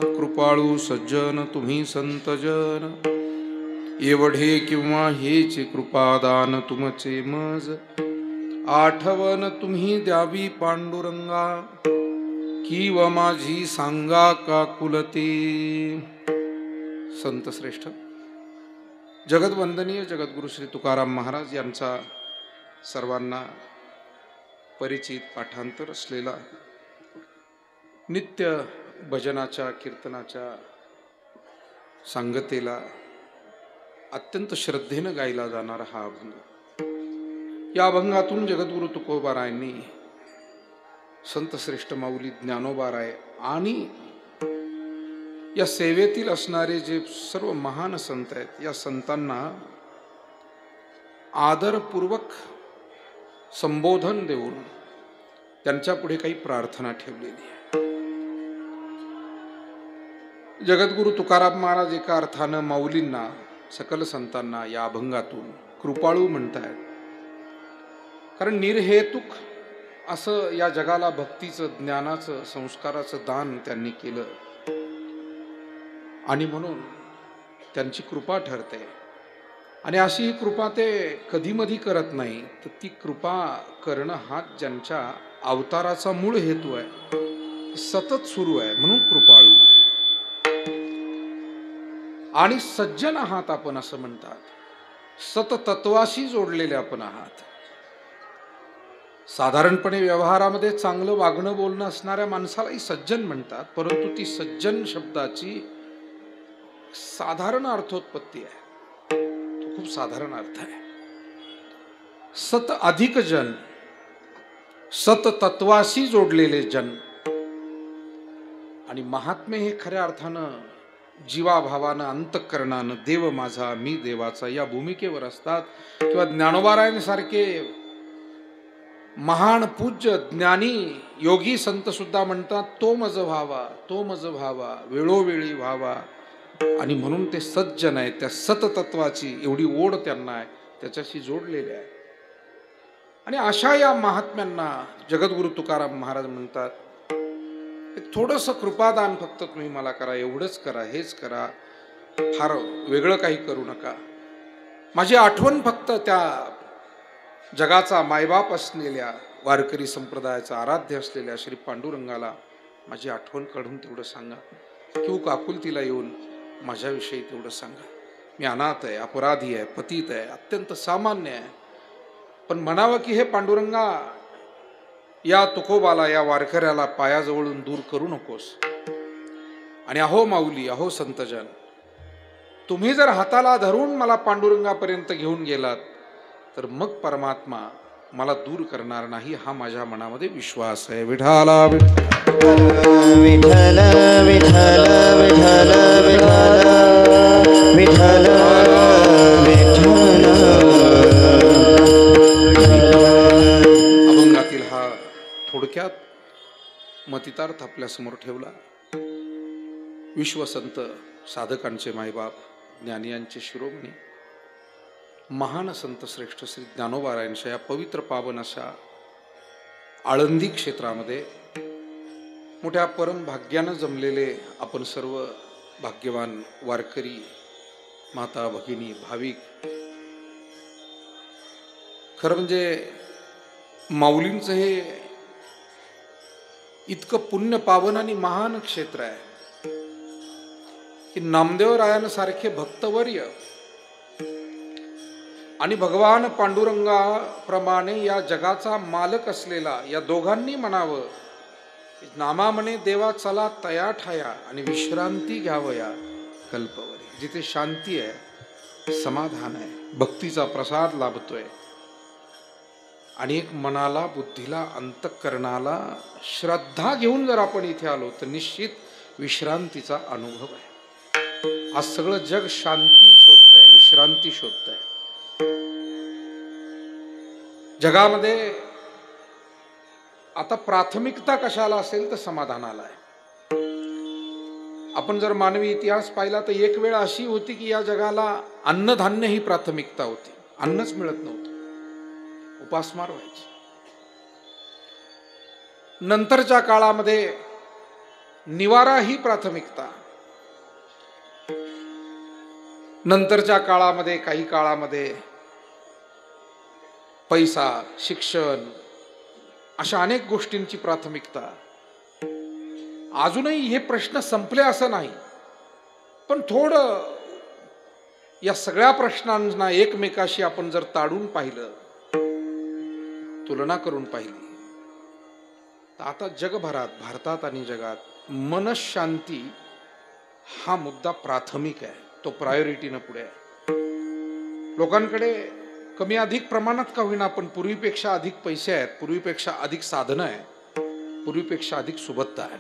कृपाळू सज्जन तुम्ही संतजन, एवढे किंवा हेचे कृपादान तुमचे मज, आठवण तुम्ही द्यावी पांडुरंगा, किंवा माझी सांगा का कुलते. संत श्रेष्ठ जगदवंदनीय जगद्गुरु श्री तुकाराम महाराज यांचा सर्वांना परिचित पाठांतर असलेला नित्य भजनाच्या कीर्तनाच्या सांगतेला अत्यंत श्रद्धेनं गायला जाणारा हा अभंग. या अभंगातून जगद्गुरु तुकोबारायांनी संत श्रेष्ठ माऊली ज्ञानोबाराय आणि या सेवेतील असणारे जे सर्व महान संत आहेत या संतांना आदरपूर्वक संबोधन देऊन त्यांच्या पुढे काही प्रार्थना ठेवलेली आहे. जगद्गुरु तुकाराम महाराज एका अर्थानं माऊलींना सकल संतांना या अभंगातून कृपाळू म्हणतायत, कारण निर्हेतुक असं या जगाला भक्तीचं ज्ञानाचं संस्काराचं दान त्यांनी केलं आणि म्हणून त्यांची कृपा ठरते. आणि अशी ही कृपा ते कधी मधी करत नाही, तर ती कृपा करणं हा ज्यांच्या अवताराचा मूळ हेतू आहे, सतत सुरू आहे, म्हणून कृपाळू. आणि सज्जन आहात आपण असं म्हणतात, सततत्वाशी जोडलेले आपण आहात. साधारणपणे व्यवहारामध्ये चांगलं वागणं बोलणं असणाऱ्या माणसालाही सज्जन म्हणतात, परंतु ती सज्जन शब्दाची साधारण अर्थोत्पत्ती आहे, तो खूप साधारण अर्थ आहे. सत अधिक जन, सततत्वाशी जोडलेले जन. आणि महात्मे हे खऱ्या अर्थानं जीवाभावानं अंतःकरणानं देव माझा मी देवाचा या भूमिकेवर असतात. किंवा ज्ञानोबारायांसारखे महान पूज्य ज्ञानी योगी संत सुद्धा म्हणतात, तो मज व्हावा, तो मज व्हावा, वेळोवेळी व्हावा. आणि म्हणून ते सज्जन आहे, त्या सततत्वाची एवढी ओढ त्यांना आहे, त्याच्याशी जोडलेले आहे. आणि अशा या महात्म्यांना जगद्गुरु तुकाराम महाराज म्हणतात, थोडंसं कृपादान फक्त तुम्ही मला करा, एवढंच करा, हेच करा, फार वेगळं काही करू नका. माझी आठवण फक्त त्या जगाचा मायबाप असलेल्या वारकरी संप्रदायाचा आराध्य असलेल्या श्री पांडुरंगाला माझी आठवण काढून तेवढं सांगा. किंवा काकुलतीला येऊन माझ्याविषयी तेवढं सांगा. मी अनाथ आहे, अपराधी आहे, पतित आहे, अत्यंत सामान्य आहे, पण म्हणावं की हे पांडुरंगा, या तुकोबाला, या वारकऱ्याला पायाजवळून दूर करू नकोस. आणि अहो माऊली, अहो संतजन, तुम्ही जर हाताला धरून मला पांडुरंगापर्यंत घेऊन गेलात तर मग परमात्मा मला दूर करणार नाही, हा माझ्या मनामध्ये विश्वास आहे. विठाला विठ्ठल विठ्ठल विठ्ठल विठ्ठल विठ्ठल अभंगातील हा थोडक्यात मतितार्थ आपल्या समोर ठेवला. विश्वसंत साधकांचे मायबाप, ज्ञानियांचे शिरोमणी, महान संत श्रेष्ठ श्री ज्ञानोबारायांच्या या पवित्र पावन अशा आळंदी क्षेत्रामध्ये मोठ्या परम भाग्यानं जमलेले आपण सर्व भाग्यवान वारकरी, माता भगिनी, भाविक, खरं म्हणजे माऊलींचं हे इतकं पुण्य पावन आणि महान क्षेत्र आहे की नामदेवरायांसारखे भक्तवर्य आणि भगवान पांडुरंगाप्रमाणे या जगाचा मालक असलेला या दोघांनी म्हणावं, नामा म्हणे देवा चला तया ठाया आणि विश्रांती घ्यावया कल्पवरी. जिथे शांती आहे, समाधान आहे, भक्तीचा प्रसाद लाभतोय आणि एक मनाला, बुद्धीला, अंतःकरणाला श्रद्धा घेऊन जर आपण इथे आलो तर निश्चित विश्रांतीचा अनुभव आहे. आज सगळं जग शांती शोधतंय, विश्रांती शोधतंय. जगामध्ये आता प्राथमिकता कशाला असेल तर समाधानाला आहे. आपण जर मानवी इतिहास पाहिला तर एक वेळ अशी होती की या जगाला अन्नधान्य ही प्राथमिकता होती, अन्नच मिळत नव्हतं, उपासमार व्हायची. नंतरच्या काळामध्ये निवारा ही प्राथमिकता. नंतरच्या काळामध्ये काही काळामध्ये पैसा, शिक्षण अशा अनेक गोष्टींची प्राथमिकता. अजूनही हे प्रश्न संपले असं नाही, पण थोडं या सगळ्या प्रश्नांना एकमेकाशी आपण जर ताडून पाहिलं, तुलना करून पाहिली, तर आता जगभरात, भारतात आणि जगात मनशांती हा मुद्दा प्राथमिक आहे. तो प्रायोरिटीनं पुढे आहे. लोकांकडे कमी अधिक प्रमाणात का होईना, पण पूर्वीपेक्षा अधिक पैसे आहेत, पूर्वीपेक्षा अधिक साधनं आहेत, पूर्वीपेक्षा अधिक सुबत्ता आहे.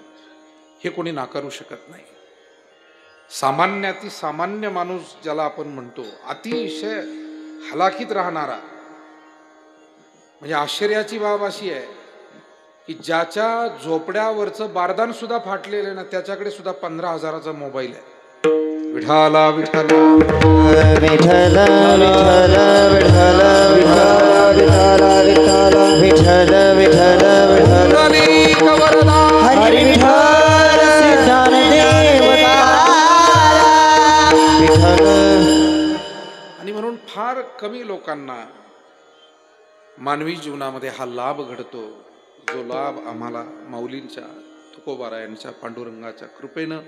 हे कोणी नाकारू शकत नाही. सामान्याती सामान्य माणूस ज्याला आपण म्हणतो, अतिशय हलाखीत राहणारा, म्हणजे आश्चर्याची बाब अशी आहे की ज्याच्या झोपड्यावरचं बारदान सुद्धा फाटलेलं ना, त्याच्याकडे सुद्धा 15,000चा मोबाईल आहे. विठाला विठाला विठाला विठाला विठाला विठाला विठाला विठाला विठाला विठाला हरी विठाल सिद्धान देवता विठाल. आणि म्हणून फार कमी लोकांना मानवी जीवनामध्ये हा लाभ घडतो, जो लाभ आम्हाला माऊलींच्या, तुकोबारायांच्या, पांडुरंगाच्या कृपेनं,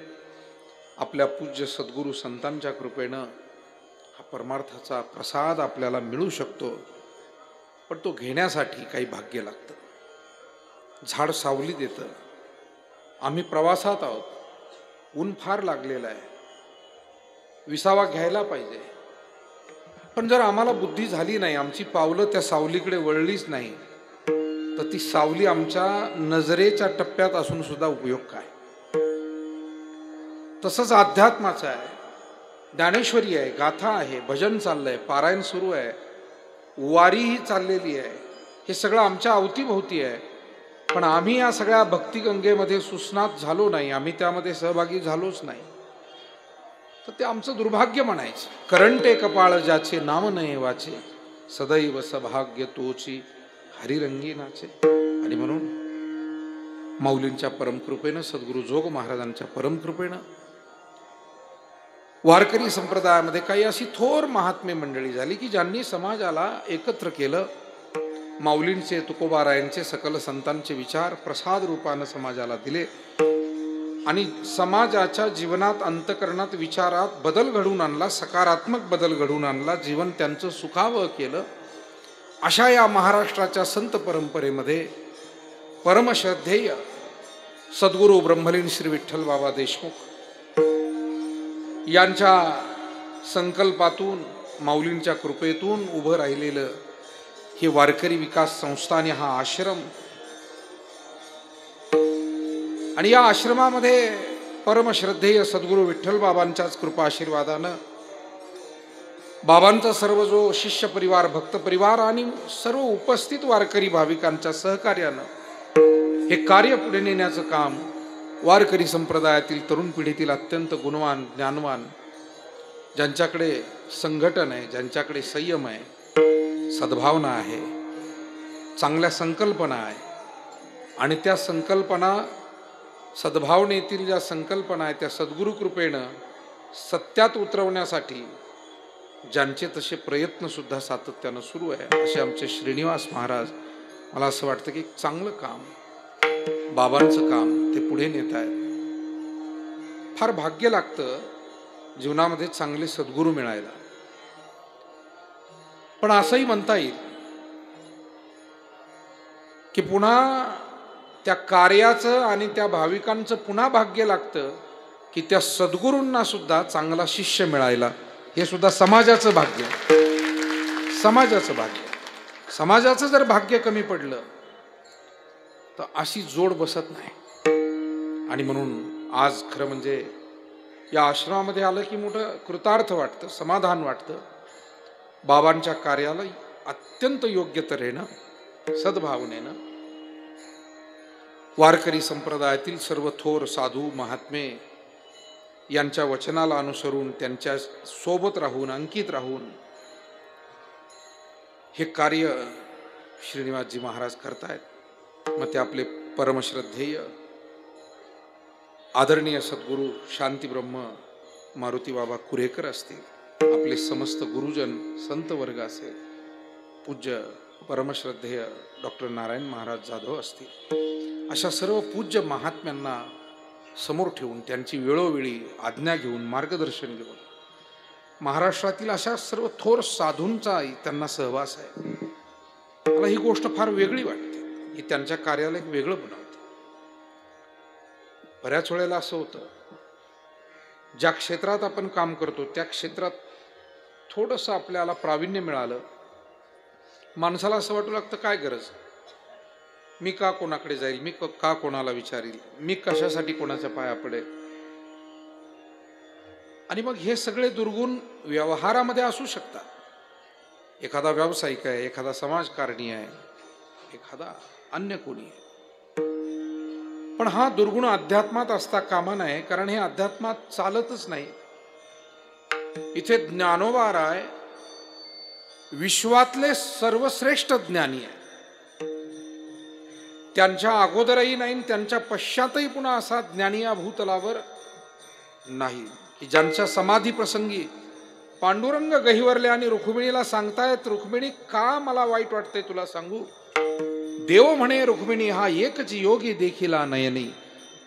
आपल्या पूज्य सद्गुरू संतांच्या कृपेनं हा परमार्थाचा प्रसाद आपल्याला मिळू शकतो. पण तो घेण्यासाठी काही भाग्य लागतं. झाड सावली देतं. आम्ही प्रवासात आहोत, ऊन फार लागलेलं आहे, विसावा घ्यायला पाहिजे. पण जर आम्हाला बुद्धी झाली नाही, आमची पावलं त्या सावलीकडे वळलीच नाही, तर ती सावली आमच्या नजरेच्या टप्प्यात असून सुद्धा उपयोग काय. तसंच अध्यात्माचं आहे, ज्ञानेश्वरी आहे, गाथा आहे, भजन चाललंय, पारायण सुरू आहे, वारीही चाललेली आहे. हे सगळं आमच्या अवतीभोवती आहे, पण आम्ही या सगळ्या भक्तिगंगेमध्ये सुस्नात झालो नाही, आम्ही त्यामध्ये सहभागी झालोच नाही, तर ते आमचं दुर्भाग्य म्हणायचं. करंटे कपाळ ज्याचे नाम नये वाचे, सदैव सभाग्य तोची हरिरंगी नाचे. आणि म्हणून माऊलींच्या परमकृपेनं, सद्गुरू जोग महाराजांच्या परमकृपेनं वारकरी संप्रदायामध्ये काही अशी थोर महात्मे मंडळी झाली की ज्यांनी समाजाला एकत्र केलं. माऊलींचे, तुकोबारायांचे, सकल संतांचे विचार प्रसाद रूपानं समाजाला दिले आणि समाजाच्या जीवनात, अंतकरणात, विचारात बदल घडवून आणला, सकारात्मक बदल घडवून आणला, जीवन त्यांचं सुखावं केलं. अशा या महाराष्ट्राच्या संत परंपरेमध्ये परमश्रद्धेय सद्गुरू ब्रह्मलीन श्री विठ्ठल बाबा देशमुख यांच्या संकल्पातून, माऊलींच्या कृपेतून उभं राहिलेलं हे वारकरी विकास संस्थान, हा आश्रम. आणि या आश्रमामध्ये परमश्रद्धेय सद्गुरू विठ्ठल बाबांच्याच कृपा आशीर्वादानं बाबांचा सर्व जो शिष्य परिवार, भक्त परिवार आणि सर्व उपस्थित वारकरी भाविकांच्या सहकार्यानं हे कार्य पुढे नेण्याचं काम वारकरी संप्रदायातील तरुण पिढीतील अत्यंत गुणवान, ज्ञानवान, ज्यांच्याकडे संघटन आहे, ज्यांच्याकडे संयम आहे, सद्भावना आहे, चांगल्या संकल्पना आहे, आणि त्या संकल्पना, सद्भावनेतील ज्या संकल्पना आहे त्या सद्गुरू कृपेनं सत्यात उतरवण्यासाठी ज्यांचे तसे प्रयत्न सुद्धा सातत्यानं सुरू आहे, असे आमचे श्रीनिवास महाराज, मला असं वाटतं की चांगलं काम, बाबांचं काम ते पुढे नेत आहेत. फार भाग्य लागतं जीवनामध्ये चांगले सद्गुरू मिळायला. पण असंही म्हणता येईल की पुन्हा त्या कार्याचं आणि त्या भाविकांचं पुन्हा भाग्य लागतं की त्या सद्गुरूंना सुद्धा चांगला शिष्य मिळायला. हे सुद्धा समाजाचं भाग्य, समाजाचं भाग्य. समाजाचं जर भाग्य कमी पडलं तर अशी जोड बसत नाही. आणि म्हणून आज खरं म्हणजे या आश्रमामध्ये आलं की मोठं कृतार्थ वाटतं, समाधान वाटतं. बाबांच्या कार्याला अत्यंत योग्य तऱ्हेनं, सद्भावनेनं वारकरी संप्रदायातील सर्व थोर साधू महात्मे यांच्या वचनाला अनुसरून, त्यांच्या सोबत राहून, अंकित राहून हे कार्य श्रीनिवासजी महाराज करतायत. मग ते आपले परमश्रद्धेय आदरणीय सद्गुरू शांतीब्रह्म मारुती बाबा कुरेकर असतील, आपले समस्त गुरुजन संत वर्ग असेल, पूज्य परमश्रद्धेय डॉक्टर नारायण महाराज जाधव असतील, अशा सर्व पूज्य महात्म्यांना समोर ठेवून त्यांची वेळोवेळी आज्ञा घेऊन मार्गदर्शन घेऊन महाराष्ट्रातील अशा सर्व थोर साधूंचा त्यांना सहवास आहे. मला ही गोष्ट फार वेगळी वाटते की त्यांच्या कार्याला एक वेगळं बनवते. बऱ्याच वेळेला असं होतं, ज्या क्षेत्रात आपण काम करतो त्या क्षेत्रात थोडंसं आपल्याला प्रावीण्य मिळालं, माणसाला असं वाटू लागतं काय गरज, मी का कोणाकडे जाईल, मी का कोणाला विचारील, मी कशासाठी कोणाच्या पाया पडेल. आणि मग हे सगळे दुर्गुण व्यवहारामध्ये असू शकतात. एखादा व्यावसायिक आहे, एखादा समाजकारणी आहे, एखादा अन्य कोणी आहे, पण हा दुर्गुण अध्यात्मात असता कामा नये, कारण हे अध्यात्मात चालतच नाही. इथे ज्ञानोबा राय विश्वातले सर्वश्रेष्ठ ज्ञानी आहे. त्यांच्या अगोदरही नाही, त्यांच्या पश्चातही पुन्हा असा ज्ञानी या भूतलावर नाही की ज्यांच्या समाधी प्रसंगी पांडुरंग गहिवरले आणि रुक्मिणीला सांगतायत, रुक्मिणी का मला वाईट वाटते तुला सांगू, देव म्हणे रुक्मिणी हा एकच योगी देखिला नयनी,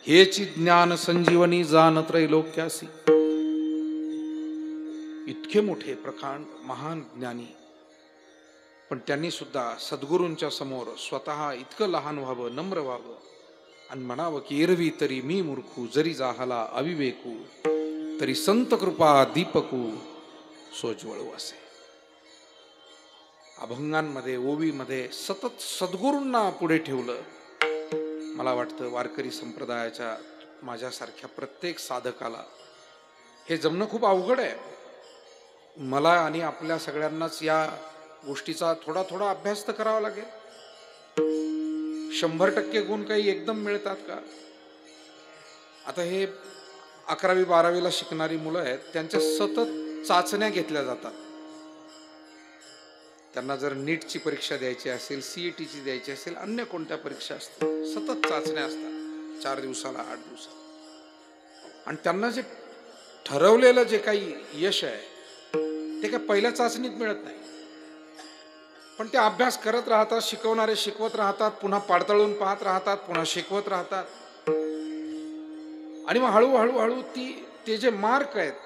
हेची ज्ञान संजीवनी जान त्रैलोक्यासी. इतके मोठे प्रकांड महान ज्ञानी, पण त्यांनी सुद्धा सद्गुरूंच्या समोर स्वतः इतकं लहान व्हावं, नम्र व्हावं आणि म्हणावं की एरवी तरी मी मूर्खू, जरी जाहला अविवेकू, तरी संत कृपा दीपकू सोज्वळू असे. अभंगांमध्ये ओवीमध्ये सतत सद्गुरूंना पुढे ठेवलं. मला वाटतं वारकरी संप्रदायाच्या माझ्यासारख्या प्रत्येक साधकाला हे जमणं खूप अवघड आहे. मला आणि आपल्या सगळ्यांनाच या गोष्टीचा थोडा थोडा अभ्यास तर करावा लागेल. 100% गुण काही एकदम मिळतात का? आता हे 11वी 12वीला शिकणारी मुलं आहेत, त्यांच्या सतत चाचण्या घेतल्या जातात. त्यांना जर नीटची परीक्षा द्यायची असेल, CETची द्यायची असेल, अन्य कोणत्या परीक्षा असतील, सतत चाचण्या असतात 4 दिवसाला 8 दिवसाला. आणि त्यांना जे ठरवलेलं जे काही यश आहे ते काय पहिल्या चाचणीत मिळत नाही. पण ते अभ्यास करत राहतात, शिकवणारे शिकवत राहतात, पुन्हा पाडताळून पाहत राहतात, पुन्हा शिकवत राहतात. आणि मग हळूहळू ते जे मार्क आहेत,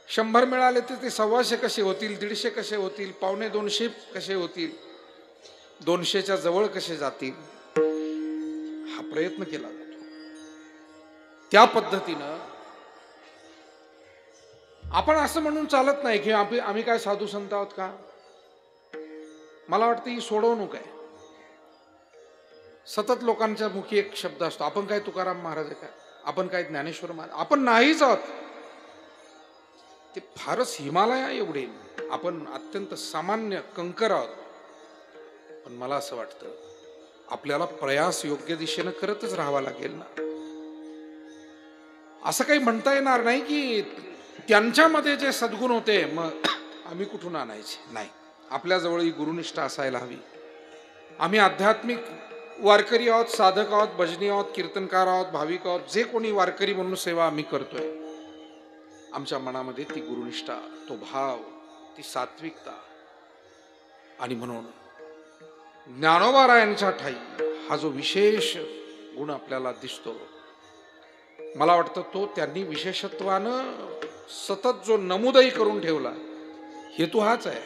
100 मिळाले तर ते 125 कसे होतील, 150 कसे होतील, 250 कसे होतील, 200च्या जवळ कसे जातील, हा प्रयत्न केला जातो. त्या पद्धतीनं आपण असं म्हणून चालत नाही की आम्ही काय साधू संत आहोत का. मला वाटतं ही सोडवणूक आहे. सतत लोकांच्या मुखी एक शब्द असतो, आपण काय तुकाराम महाराज आहे काय, आपण काय ज्ञानेश्वर महाराज, आपण नाहीच आहोत. ते फारच हिमालया एवढे, आपण अत्यंत सामान्य कंकर आहोत. पण मला असं वाटतं आपल्याला प्रयास योग्य दिशेनं करतच राहावा लागेल ना. असं काही म्हणता येणार नाही की त्यांच्यामध्ये जे सद्गुण होते मग आम्ही कुठून आणायचे. नाही, आपल्याजवळ ही गुरुनिष्ठा असायला हवी. आम्ही आध्यात्मिक वारकरी आहोत, साधक आहोत, भजनी आहोत, कीर्तनकार आहोत, भाविक आहोत, जे कोणी वारकरी म्हणून सेवा आम्ही करतोय, आमच्या मनामध्ये ती गुरुनिष्ठा, तो भाव, ती सात्विकता. आणि म्हणून ज्ञानोबा रायांच्या ठाई हा जो विशेष गुण आपल्याला दिसतो, मला वाटतं तो त्यांनी विशेषत्वानं सतत जो नमूदही करून ठेवला, हेतू हाच आहे.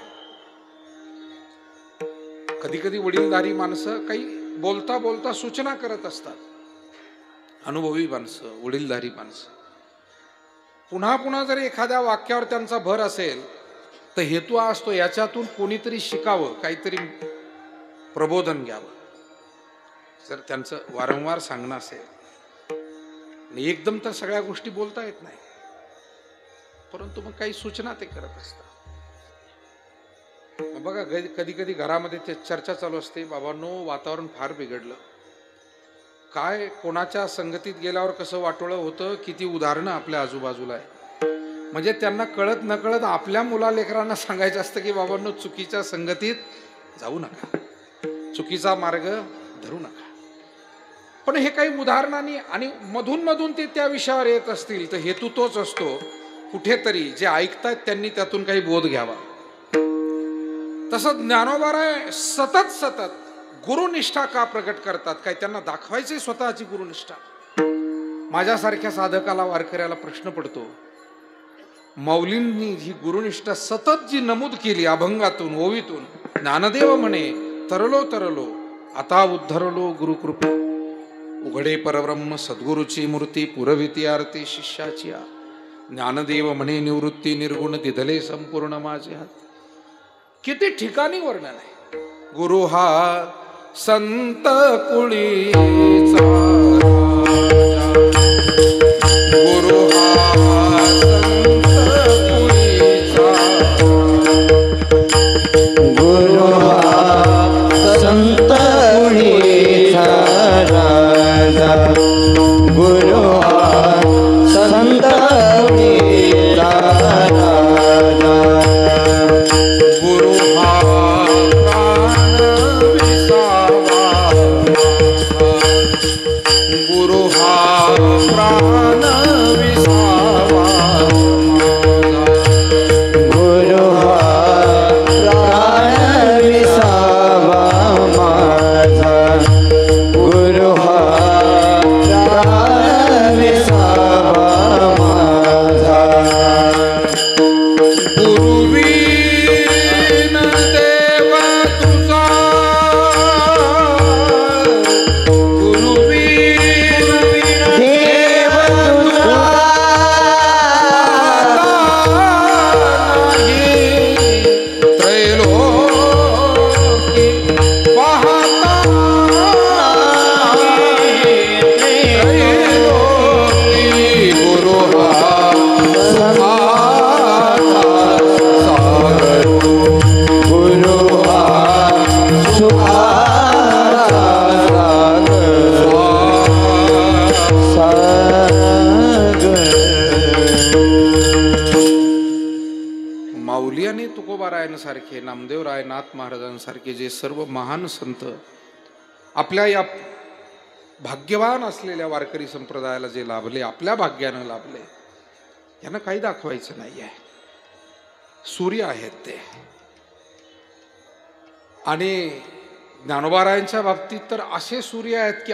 कधी कधी वडीलधारी माणसं काही बोलता बोलता सूचना करत असतात. अनुभवी माणसं, वडीलधारी माणसं पुन्हा पुन्हा जर एखाद्या वाक्यावर त्यांचा भर असेल तर हेतू हा असतो याच्यातून कोणीतरी शिकावं, काहीतरी प्रबोधन घ्यावं. जर त्यांचं वारंवार सांगणं असेल, एकदम तर सगळ्या गोष्टी बोलता येत नाही, परंतु मग काही सूचना ते करत असतात. बघा, कधी कधी घरामध्ये ते चर्चा चालू असते, बाबांनो वातावरण फार बिघडलं, काय कोणाच्या संगतीत गेल्यावर कसं वाटोळं होतं, किती उदाहरणं आपल्या आजूबाजूला आहे. म्हणजे त्यांना कळत नकळत आपल्या मुलालेकरांना सांगायचं असतं की बाबांनो चुकीच्या संगतीत जाऊ नका, चुकीचा मार्ग धरू नका. पण हे काही उदाहरणांनी आणि मधून मधून ते त्या विषयावर येत असतील तर हेतू तोच असतो, कुठेतरी जे ऐकतात त्यांनी त्यातून काही बोध घ्यावा. तसं ज्ञानोबाराय सतत सतत गुरुनिष्ठा का प्रकट करतात? काय त्यांना दाखवायचे स्वतःची गुरुनिष्ठा? माझ्यासारख्या साधकाला, वारकऱ्याला प्रश्न पडतो, माऊलींनी ही गुरुनिष्ठा सतत जी नमूद केली अभंगातून, ओवीतून, ज्ञानदेव म्हणे तरलो तरलो आता उद्धरलो गुरुकृपा, उघडे परब्रह्म सद्गुरूची मूर्ती, पुरविती आरती शिष्याची. ज्ञानदेव म्हणे निवृत्ती निर्गुण दिधले संपूर्ण माझे हात. किती ठिकाणी वर्णन आहे. गुरु हा संत कुळीचा, गुरु हा संत कुळीचा, गुरु हा संत कुळीचा राजा, गुरु हा संत कुळीचा राजा, गुरु हा प्राण विसावा, गुरु हा प्राण विसावा, गुरु हा प्राण विसावा माझा, गुरु हा प्राण विसावा माझा. गुरुवीन देव तुझा, गुरुवीन देव तुझा त्रैलोकी पाहता, त्रैलोकी गुरु हा सागर, गुरु हा सुखाचा सागर. माऊली आणि तुकोबारायांसारखे, नामदेवराय, नाथ महाराजांसारखे जे सर्व महान संत आपल्या या भाग्यवान असलेल्या वारकरी संप्रदायाला जे लाभले, आपल्या भाग्यानं लाभले, यांना काही दाखवायचं नाही आहे. सूर्य आहेत ते. आणि ज्ञानोबारायांच्या बाबतीत तर असे सूर्य आहेत की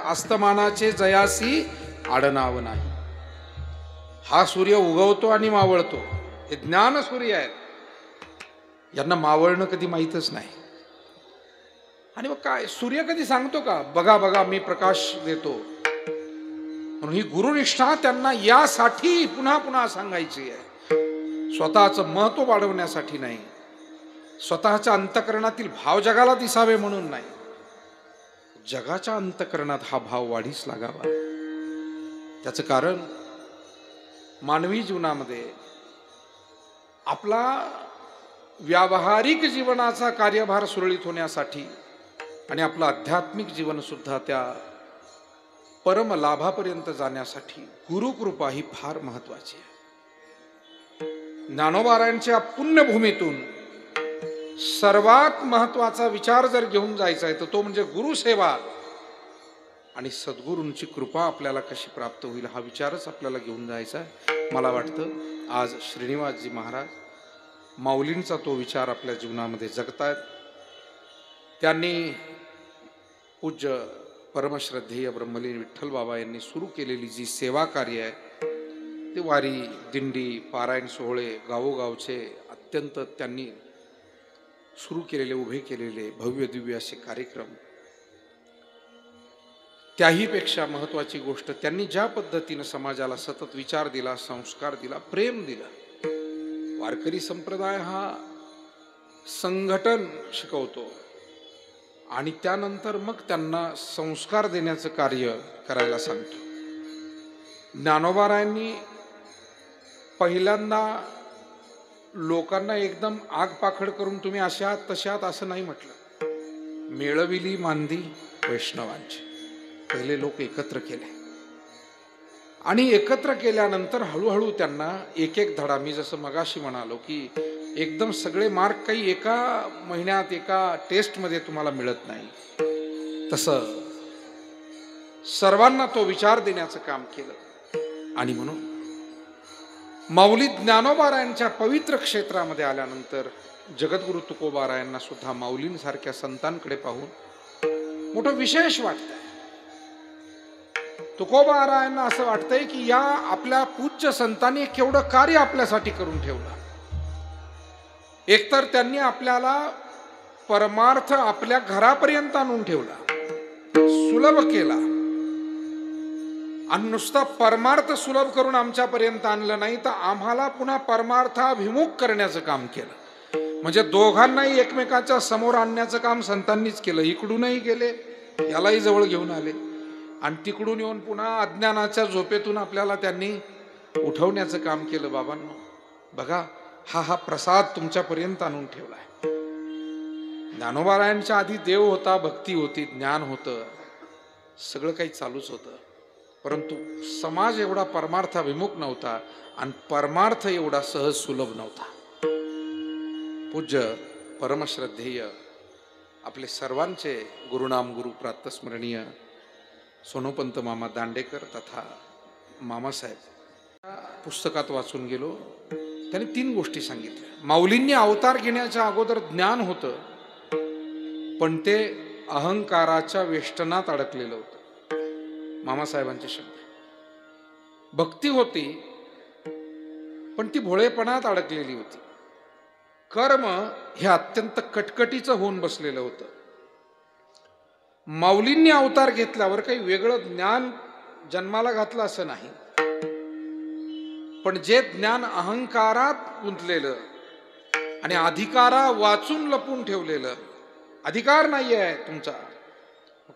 अस्तमानाचे जयासी आडनाव नाही. हा सूर्य उगवतो आणि मावळतो, हे ज्ञान सूर्य आहेत. यांना मावळणं कधी माहीतच नाही. आणि मग काय, सूर्य कधी सांगतो का बघा बघा मी प्रकाश देतो? म्हणून ही गुरुनिष्ठा त्यांना यासाठी पुन्हा पुन्हा सांगायची आहे, स्वतःचं महत्व वाढवण्यासाठी नाही, स्वतःच्या अंतःकरणातील भाव जगाला दिसावे म्हणून नाही, जगाच्या अंतःकरणात हा भाव वाढीस लागावा. त्याचं कारण मानवी जीवनामध्ये आपला व्यावहारिक जीवनाचा कार्यभार सुरळीत होण्यासाठी आणि आपलं आध्यात्मिक जीवन सुद्धा त्या परम लाभापर्यंत जाण्यासाठी गुरुकृपा ही फार महत्वाची आहे. ज्ञानोबारायांच्या पुण्यभूमीतून सर्वात महत्वाचा विचार जर घेऊन जायचा आहे तर तो म्हणजे गुरुसेवा आणि सद्गुरूंची कृपा आपल्याला कशी प्राप्त होईल हा विचारच आपल्याला घेऊन जायचा आहे. मला वाटतं आज श्रीनिवासजी महाराज माऊलींचा तो विचार आपल्या जीवनामध्ये जगतायत. त्यांनी पूज्य परमश्रद्धेय ब्रह्मलीन विठ्ठल बाबा यांनी सुरू केलेली जी सेवा कार्य आहे ते वारी, दिंडी, पारायण सोहळे, गावोगावचे अत्यंत त्यांनी सुरू केलेले, उभे केलेले भव्य दिव्य असे कार्यक्रम, त्याही पेक्षा महत्वाची गोष्ट त्यांनी ज्या पद्धतीनं समाजाला सतत विचार दिला, संस्कार दिला, प्रेम दिला. वारकरी संप्रदाय हा संघटन शिकवतो आणि त्यानंतर मग त्यांना संस्कार देण्याचं कार्य करायला सांगतो. ज्ञानोबारायांनी पहिल्यांदा लोकांना एकदम आग पाखड करून तुम्ही अशा आहात तशा आहात असं नाही म्हटलं. मेळविली मांदी वैष्णवांची, पहिले लोक एकत्र केले आणि एकत्र केल्यानंतर हळूहळू त्यांना एक एक धडा, मी जसं मगाशी म्हणालो की एकदम सगळे मार्क काही एका महिन्यात एका टेस्टमध्ये तुम्हाला मिळत नाही, तसं सर्वांना तो विचार देण्याचं काम केलं. आणि म्हणून माऊली ज्ञानोबारायांच्या पवित्र क्षेत्रामध्ये आल्यानंतर जगद्गुरु तुकोबारायांना सुद्धा माऊलींसारख्या संतांकडे पाहून मोठं विशेष वाटतंय. तुकोबारायांना असं वाटतंय की या आपल्या पूज्य संतांनी केवढं कार्य आपल्यासाठी करून ठेवलं. एकतर त्यांनी आपल्याला परमार्थ आपल्या घरापर्यंत आणून ठेवला, सुलभ केला. आणि नुसता परमार्थ सुलभ करून आमच्यापर्यंत आणलं नाही, तर आम्हाला पुन्हा परमार्थाभिमुख करण्याचं काम केलं. म्हणजे दोघांनाही एकमेकाच्या समोर आणण्याचं काम संतांनीच केलं. इकडूनही गेले, यालाही जवळ घेऊन आले, आणि तिकडून येऊन पुन्हा अज्ञानाच्या झोपेतून आपल्याला त्यांनी उठवण्याचं काम केलं. बाबांनो बघा, हा प्रसाद तुमच्यापर्यंत आणून ठेवलाय. ज्ञानोबारायांच्या आधी देव होता, भक्ती होती, ज्ञान होतं, सगळं काही चालूच होतं. परंतु समाज एवढा परमार्थाभिमुख नव्हता आणि परमार्थ एवढा सहज सुलभ नव्हता. पूज्य परमश्रद्धेय आपले सर्वांचे गुरुनाम गुरु प्रातस्मरणीय सोनोपंत मामा दांडेकर तथा मामासाहेब पुस्तकात वाचून गेलो. त्यांनी 3 गोष्टी सांगितल्या. माऊलींनी अवतार घेण्याच्या अगोदर ज्ञान होतं, पण ते अहंकाराच्या वेष्टनात अडकलेलं होतं. मामासाहेबांचे शब्द. भक्ती होती, पण ती भोळेपणात अडकलेली होती. कर्म हे अत्यंत कटकटीचं होऊन बसलेलं होतं. माऊलींनी अवतार घेतल्यावर काही वेगळं ज्ञान जन्माला घातलं असं नाही, पण जे ज्ञान अहंकारात गुंतलेलं आणि अधिकारा वाचून लपून ठेवलेलं, अधिकार नाही आहे तुमचा.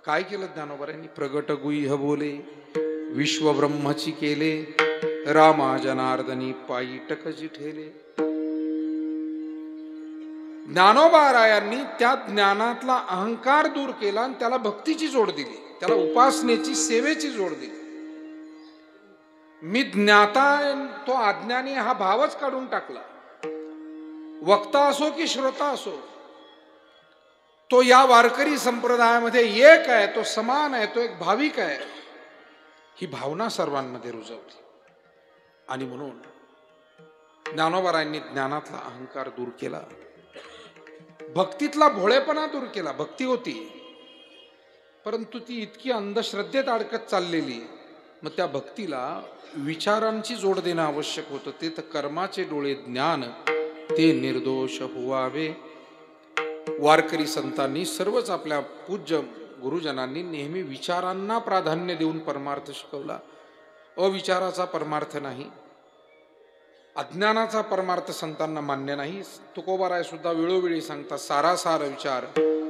काय केलं ज्ञानोबारांनी? प्रगट गुह्य बोले विश्व ब्रह्मची केले, रामा जनार्दनी पायी टकजी ठेले. ज्ञानोबारायांनी त्या ज्ञानातला अहंकार दूर केला आणि त्याला भक्तीची जोड दिली, त्याला उपासनेची, सेवेची जोड दिली. मी ज्ञाता, तो अज्ञानी हा भावच काढून टाकला. वक्ता असो की श्रोता असो, तो या वारकरी संप्रदायामध्ये एक आहे, तो समान आहे, तो एक भाविक आहे, ही भावना सर्वांमध्ये रुजवली. आणि म्हणून ज्ञानोबारायांनी ज्ञानातला अहंकार दूर केला, भक्तीतला भोळेपणा दूर केला. भक्ती होती, परंतु ती इतकी अंधश्रद्धेत अडकत चाललेली. मग त्या भक्तीला विचारांची जोड देणं आवश्यक होतं. ते तर कर्माचे डोळे ज्ञान ते निर्दोष हुवावे. वारकरी संतांनी, सर्वच आपल्या पूज्य गुरुजनांनी नेहमी विचारांना प्राधान्य देऊन परमार्थ शिकवला. अविचाराचा परमार्थ नाही, अज्ञानाचा परमार्थ संतांना मान्य नाही. तुकोबाराय सुद्धा वेळोवेळी सांगतात, सारासार विचार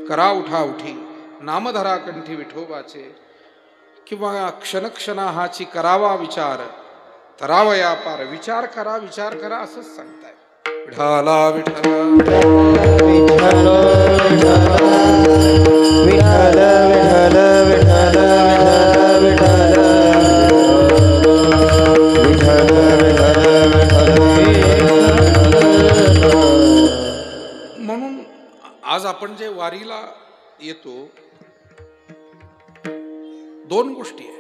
करा उठा उठी, नामधरा कंठी विठोबाचे, किंवा क्षणक्षणा हाची करावा विचार, तरावया पार. विचार करा असंच सांगताय. विठाला विठला विठ्ठल विठ्ठल विठ्ठल विठ्ठल विठ्ठल. म्हणून आज आपण जे वारीला येतो, 2 गोष्टी आहे.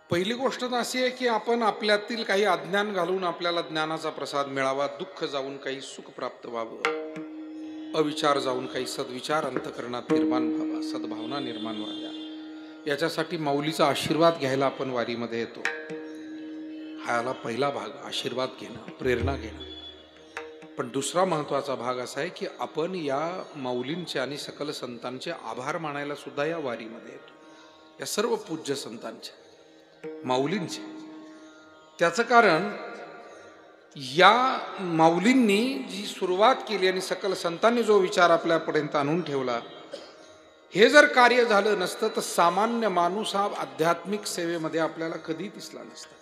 पहिली गोष्ट अशी आहे की आपण आपल्यातील काही अज्ञान घालून आपल्याला ज्ञानाचा प्रसाद मिळावा, दुःख जाऊन काही सुख प्राप्त व्हावं, अविचार जाऊन काही सद्विचार अंतःकरणात निर्माण व्हावा, सद्भावना निर्माण व्हाव्या. याच्यासाठी माऊलीचा आशीर्वाद घ्यायला आपण वारीमध्ये येतो. हा पहिला भाग, आशीर्वाद घेणं, प्रेरणा घेणं. पण दुसरा महत्वाचा भाग असा आहे की आपण या माऊलींचे आणि सकल संतांचे आभार मानायला सुद्धा या वारीमध्ये येतो. या सर्व पूज्य संतांचे, माऊलींचे. त्याचं कारण, या माऊलींनी जी सुरुवात केली आणि सकल संतांनी जो विचार आपल्यापर्यंत आणून ठेवला, हे जर कार्य झालं नसतं तर सामान्य माणूस हा आध्यात्मिक सेवेमध्ये आपल्याला कधी दिसला नसता.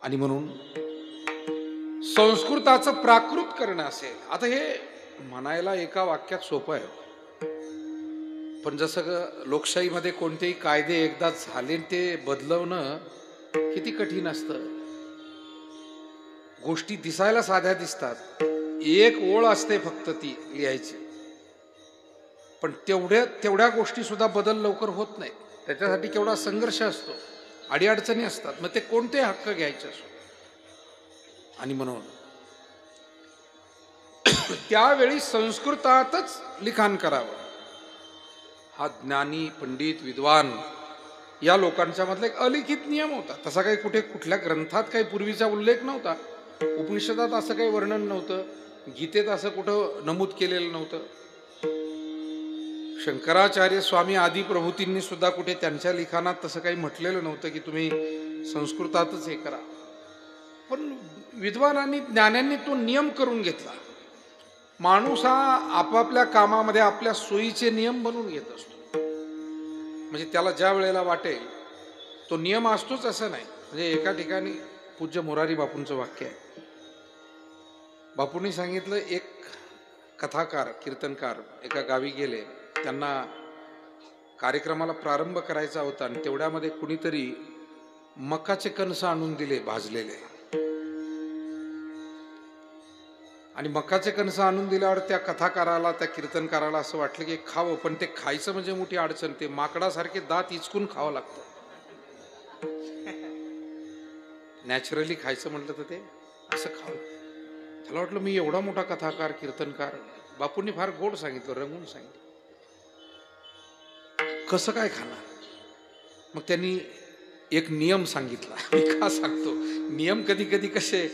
आणि म्हणून संस्कृताचं प्राकृत करणं असेल. आता हे म्हणायला एका वाक्यात सोपं आहे, पण जसं लोकशाहीमध्ये कोणतेही कायदे एकदा झाले ते बदलवणं किती कठीण असतं. गोष्टी दिसायला साध्या दिसतात, एक ओळ असते फक्त ती लिहायची, पण तेवढ्या गोष्टी सुद्धा बदल लवकर होत नाही. त्याच्यासाठी केवढा संघर्ष असतो, अडीअडचणी असतात. मग ते कोणते हक्क घ्यायचे असो. आणि म्हणून त्यावेळी संस्कृतातच लिखाण करावं हा ज्ञानी पंडित विद्वान या लोकांच्या मधला एक अलिखित नियम होता. तसा काही कुठल्या ग्रंथात काही पूर्वीचा उल्लेख नव्हता. उपनिषदात असं काही वर्णन नव्हतं, गीतेत असं कुठं नमूद केलेलं नव्हतं. शंकराचार्य स्वामी आदी प्रभूतींनी सुद्धा कुठे त्यांच्या लिखाणात तसं काही म्हटलेलं नव्हतं की तुम्ही संस्कृतातच हे करा. पण विद्वानांनी ज्ञानांनी तो नियम करून घेतला. माणूस हा आपापल्या कामामध्ये आपल्या सोयीचे नियम बनवून घेत असतो. म्हणजे त्याला ज्या वेळेला वाटेल तो नियम असतोच असं नाही. म्हणजे एका ठिकाणी पूज्य मोरारी बापूंचं वाक्य आहे. बापूंनी सांगितलं, एक कथाकार कीर्तनकार एका गावी गेले. त्यांना कार्यक्रमाला प्रारंभ करायचा होता आणि तेवढ्यामध्ये कुणीतरी मकाचे कणस आणून दिले भाजलेले. आणि मकाचे कणस आणून दिल्यावर त्या कथाकाराला त्या कीर्तनकाराला असं वाटलं की खावं, पण ते खायचं म्हणजे मोठी अडचण. ते माकडासारखे दात इचकून खावं लागतं. नॅचरली खायचं म्हटलं तर ते असं खावं. त्याला वाटलं मी एवढा मोठा कथाकार कीर्तनकार. बापूंनी फार गोड सांगितलं, रंगून सांगितलं, कसं काय खाणार. मग त्यांनी एक नियम सांगितला. मी का सांगतो, नियम कधी कधी कसे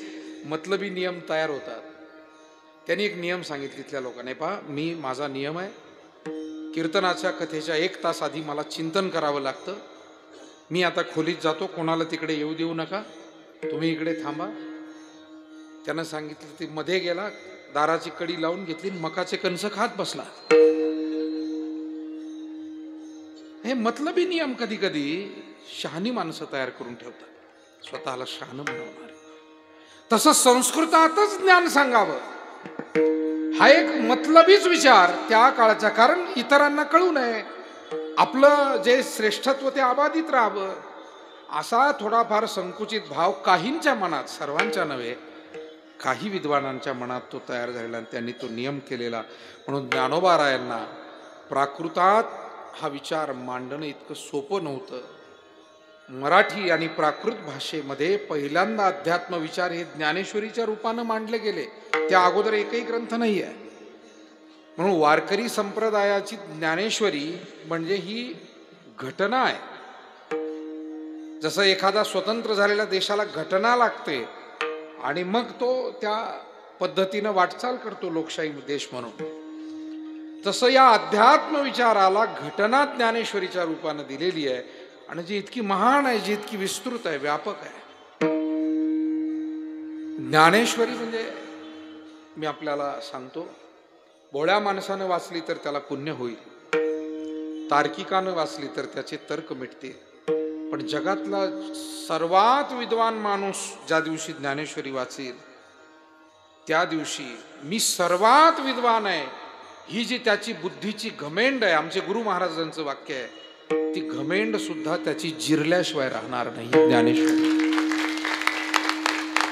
मतलबी नियम तयार होतात. त्यांनी एक नियम सांगितले तिथल्या लोकांनी, पहा मी माझा नियम आहे, कीर्तनाच्या कथेच्या 1 तास आधी मला चिंतन करावं लागतं. मी आता खोलीत जातो, कोणाला तिकडे येऊ देऊ नका, तुम्ही इकडे थांबा. त्यानं सांगितलं. ते मध्ये गेला, दाराची कडी लावून घेतली, मकाचे कणस खात बसला. हे मतलबी नियम कधी कधी शहाणी माणसं तयार करून ठेवतात, स्वतःला शहाणं बनवणार. तसं संस्कृतातच ज्ञान सांगावं हा एक मतलबीच विचार त्या काळाचा. कारण इतरांना कळू नये, आपलं जे श्रेष्ठत्व ते अबाधित राहावं, असा थोडाफार संकुचित भाव काहींच्या मनात, सर्वांच्या नव्हे, काही विद्वानांच्या मनात तो तयार झालेला आणि त्यांनी तो नियम केलेला. म्हणून ज्ञानोबारायांना प्राकृतात हा विचार मांडणं इतकं सोपं नव्हतं. मराठी आणि प्राकृत भाषेमध्ये पहिल्यांदा अध्यात्म विचार हे ज्ञानेश्वरीच्या रूपानं मांडले गेले. त्या अगोदर एकही ग्रंथ नाही आहे. म्हणून वारकरी संप्रदायाची ज्ञानेश्वरी म्हणजे ही घटना आहे. जसं एखादा स्वतंत्र झालेल्या देशाला घटना लागते आणि मग तो त्या पद्धतीनं वाटचाल करतो लोकशाही देश म्हणून, तसं या अध्यात्म विचाराला घटना ज्ञानेश्वरीच्या रूपानं दिलेली आहे. आणि जी इतकी महान आहे, जी इतकी विस्तृत आहे, व्यापक आहे. ज्ञानेश्वरी म्हणजे मी आपल्याला सांगतो, भोळ्या माणसानं वाचली तर त्याला पुण्य होईल, तार्किकानं वाचली तर त्याचे तर्क मिटतील. पण जगातला सर्वात विद्वान माणूस ज्या दिवशी ज्ञानेश्वरी वाचेल त्या दिवशी मी सर्वात विद्वान आहे ही जी त्याची बुद्धीची घमेंड आहे, आमचे गुरु महाराजांचं वाक्य आहे, ती घमेंड सुद्धा त्याची जिरल्याशिवाय राहणार नाही. ज्ञानेश्वरी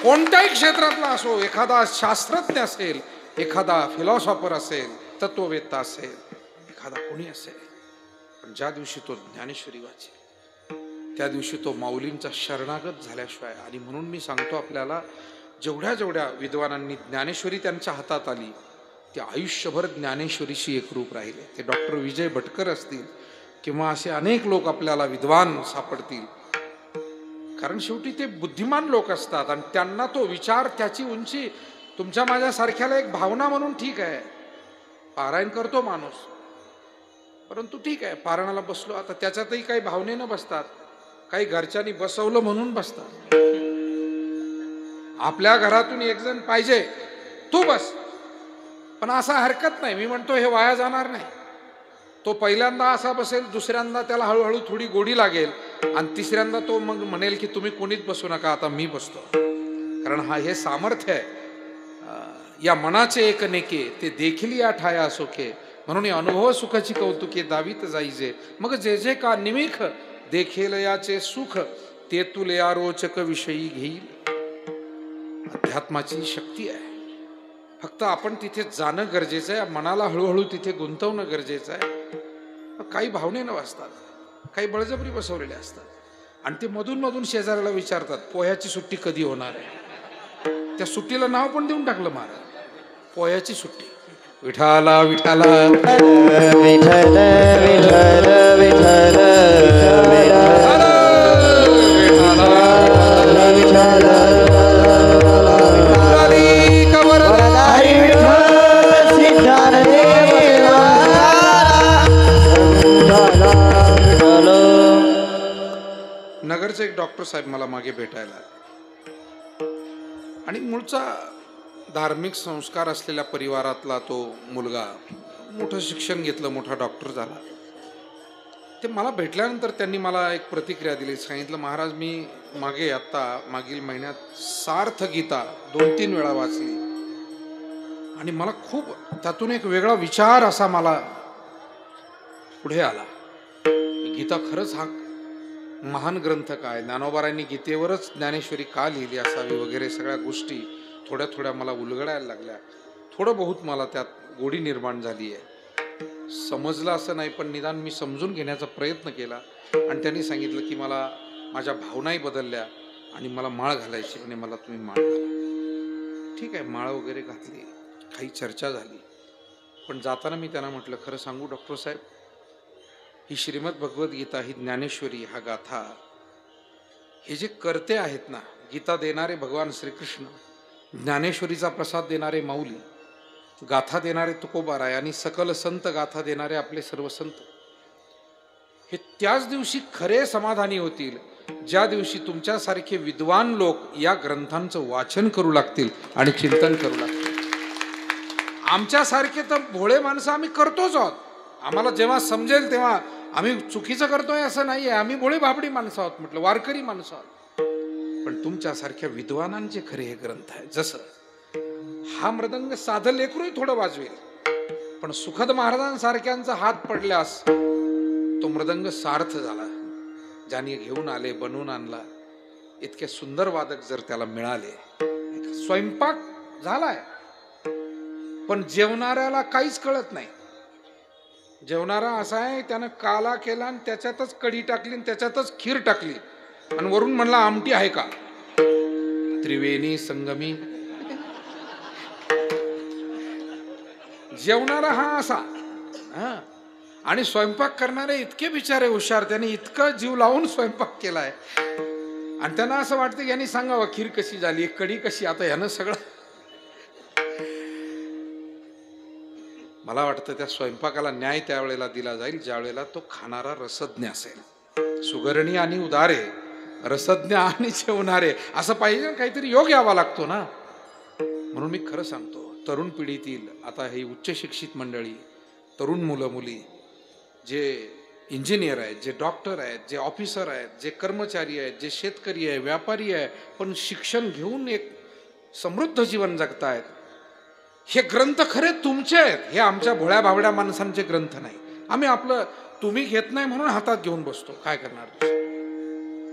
कोणत्याही क्षेत्रातला असो, एखादा शास्त्रज्ञ असेल, एखादा फिलॉसॉफर असेल, तत्ववेत्ता असेल, एखादा कोणी असेल, पण ज्या दिवशी तो ज्ञानेश्वरी वाचेल त्या दिवशी तो माऊलींचा शरणागत झाल्याशिवाय. आणि म्हणून मी सांगतो आपल्याला, जेवढ्या विद्वानांनी ज्ञानेश्वरी त्यांच्या हातात आली ते आयुष्यभर ज्ञानेश्वरीशी एकरूप राहिले. ते डॉक्टर विजय भटकर असतील किंवा असे अनेक लोक आपल्याला विद्वान सापडतील. कारण शेवटी ते बुद्धिमान लोक असतात आणि त्यांना तो विचार, त्याची उंची तुमच्या माझ्यासारख्याला एक भावना म्हणून ठीक आहे, पारायण करतो माणूस, परंतु ठीक आहे पारायणाला बसलो, आता त्याच्यातही काही भावनेनं बसतात, काही घरच्यांनी बसवलं म्हणून बसतात. आपल्या घरातून एक जण पाहिजे, तू बस, पण असा हरकत नाही. मी म्हणतो हे वाया जाणार नाही. तो पहिल्यांदा असा बसेल, दुसऱ्यांदा त्याला हळूहळू थोडी गोडी लागेल आणि तिसऱ्यांदा तो मग म्हणेल की तुम्ही कोणीच बसू नका, आता मी बसतो. कारण हे सामर्थ्य आहे या मनाचे एक नेके, ते देखील या ठाया सुखे. म्हणून अनुभव सुखाची कौतुके दावीत जाईजे, मग जे जे का निमिख देखेल याचे सुख, ते तुले रोचक विषयी घेईल. अध्यात्माची शक्ती आहे. फक्त आपण तिथे जाणं गरजेचं आहे, मनाला हळूहळू तिथे गुंतवणं गरजेचं आहे. काही भावनेनं वाचतात, काही बळजबरी बसवलेले असतात, आणि ते मधून मधून शेजाऱ्याला विचारतात पोह्याची सुट्टी कधी होणार आहे. त्या सुट्टीला नाव पण देऊन टाकलं महाराज, पोह्याची सुट्टी. विठाला विठाला विठ्ठल विठ्ठल विठ्ठल नगरचे एक डॉक्टर साहेब मला मागे भेटायला, आणि मूळचा धार्मिक संस्कार असलेल्या परिवारातला तो मुलगा, मोठं शिक्षण घेतलं, मोठा डॉक्टर झाला. ते मला भेटल्यानंतर त्यांनी मला एक प्रतिक्रिया दिली. सांगितलं, महाराज मी मागील महिन्यात सार्थ गीता 2-3 वेळा वाचली, आणि मला खूप त्यातून एक वेगळा विचार असा मला पुढे आला. गीता खरंच हा महान ग्रंथ काय, ज्ञानोबारायांनी गीतेवरच ज्ञानेश्वरी का लिहिली असावी वगैरे सगळ्या गोष्टी थोड्या थोड्या मला उलगडायला लागल्या. थोडं बहुत मला त्यात गोडी निर्माण झाली आहे. समजलं असं नाही, पण निदान मी समजून घेण्याचा प्रयत्न केला. आणि त्यांनी सांगितलं की मला माझ्या भावनाही बदलल्या, आणि मला माळ घालायची, आणि मला तुम्ही माळ घाला. ठीक आहे, माळ वगैरे घातली, काही चर्चा झाली. पण जाताना मी त्यांना म्हटलं, खरं सांगू डॉक्टर साहेब, ही श्रीमद भगवद्गीता, ही ज्ञानेश्वरी, हा गाथा, हे जे कर्ते आहेत ना, गीता देणारे भगवान श्रीकृष्ण, ज्ञानेश्वरीचा प्रसाद देणारे माऊली, गाथा देणारे तुकोबाराय, आणि सकल संत गाथा देणारे आपले सर्व संत, हे त्याच दिवशी खरे समाधानी होतील ज्या दिवशी तुमच्यासारखे विद्वान लोक या ग्रंथांचं वाचन करू लागतील आणि चिंतन करू लागतील. आमच्यासारखे तर भोळे माणसं आम्ही करतोच आहोत. आम्हाला जेव्हा समजेल तेव्हा आम्ही चुकीचं करतोय असं नाहीये, आम्ही भोळे भाबडी माणसं आहोत, म्हटलं वारकरी माणसं आहोत. पण तुमच्यासारख्या विद्वानांचे खरे हे ग्रंथ आहे. जसं हा मृदंग साधं लेकरूही थोडं वाजवेल, पण सुखद महाराजांसारख्यांचा हात पडल्यास तो मृदंग सार्थ झाला. ज्याने घेऊन आले, बनवून आणला, इतके सुंदर वादक जर त्याला मिळाले. स्वयंपाक झालाय, पण जेवणाऱ्याला काहीच कळत नाही. जेवणारा असा आहे, त्यानं काला केला आणि त्याच्यातच कढी टाकली आणि त्याच्यातच खीर टाकली, आणि वरून म्हणला आमटी आहे का, त्रिवेणी संगमी. जेवणारा हा असा, आणि स्वयंपाक करणारे इतके बिचारे हुशार, त्याने इतकं जीव लावून स्वयंपाक केलाय, आणि त्यांना असं वाटतं की यांनी सांगावं खीर कशी झाली, कढी कशी. आता यानं सगळं, मला वाटतं त्या स्वयंपाकाला न्याय त्यावेळेला दिला जाईल ज्या वेळेला तो खाणारा रसज्ञ असेल. सुगरणी आणि उदारे, रसज्ञ आणि जेवणारे, असं पाहिजे. काहीतरी योग यावा लागतो ना. म्हणून मी खरं सांगतो, तरुण पिढीतील आता हे उच्च शिक्षित मंडळी, तरुण मुलं मुली, जे इंजिनियर आहेत, जे डॉक्टर आहेत, जे ऑफिसर आहेत, जे कर्मचारी आहेत, जे शेतकरी आहे, व्यापारी आहे, पण शिक्षण घेऊन एक समृद्ध जीवन जगतायत, हे ग्रंथ खरे तुमचे आहेत. हे आमच्या भोळ्या भाबड्या माणसांचे ग्रंथ नाही. आम्ही आपलं तुम्ही घेत नाही म्हणून हातात घेऊन बसतो, काय करणार.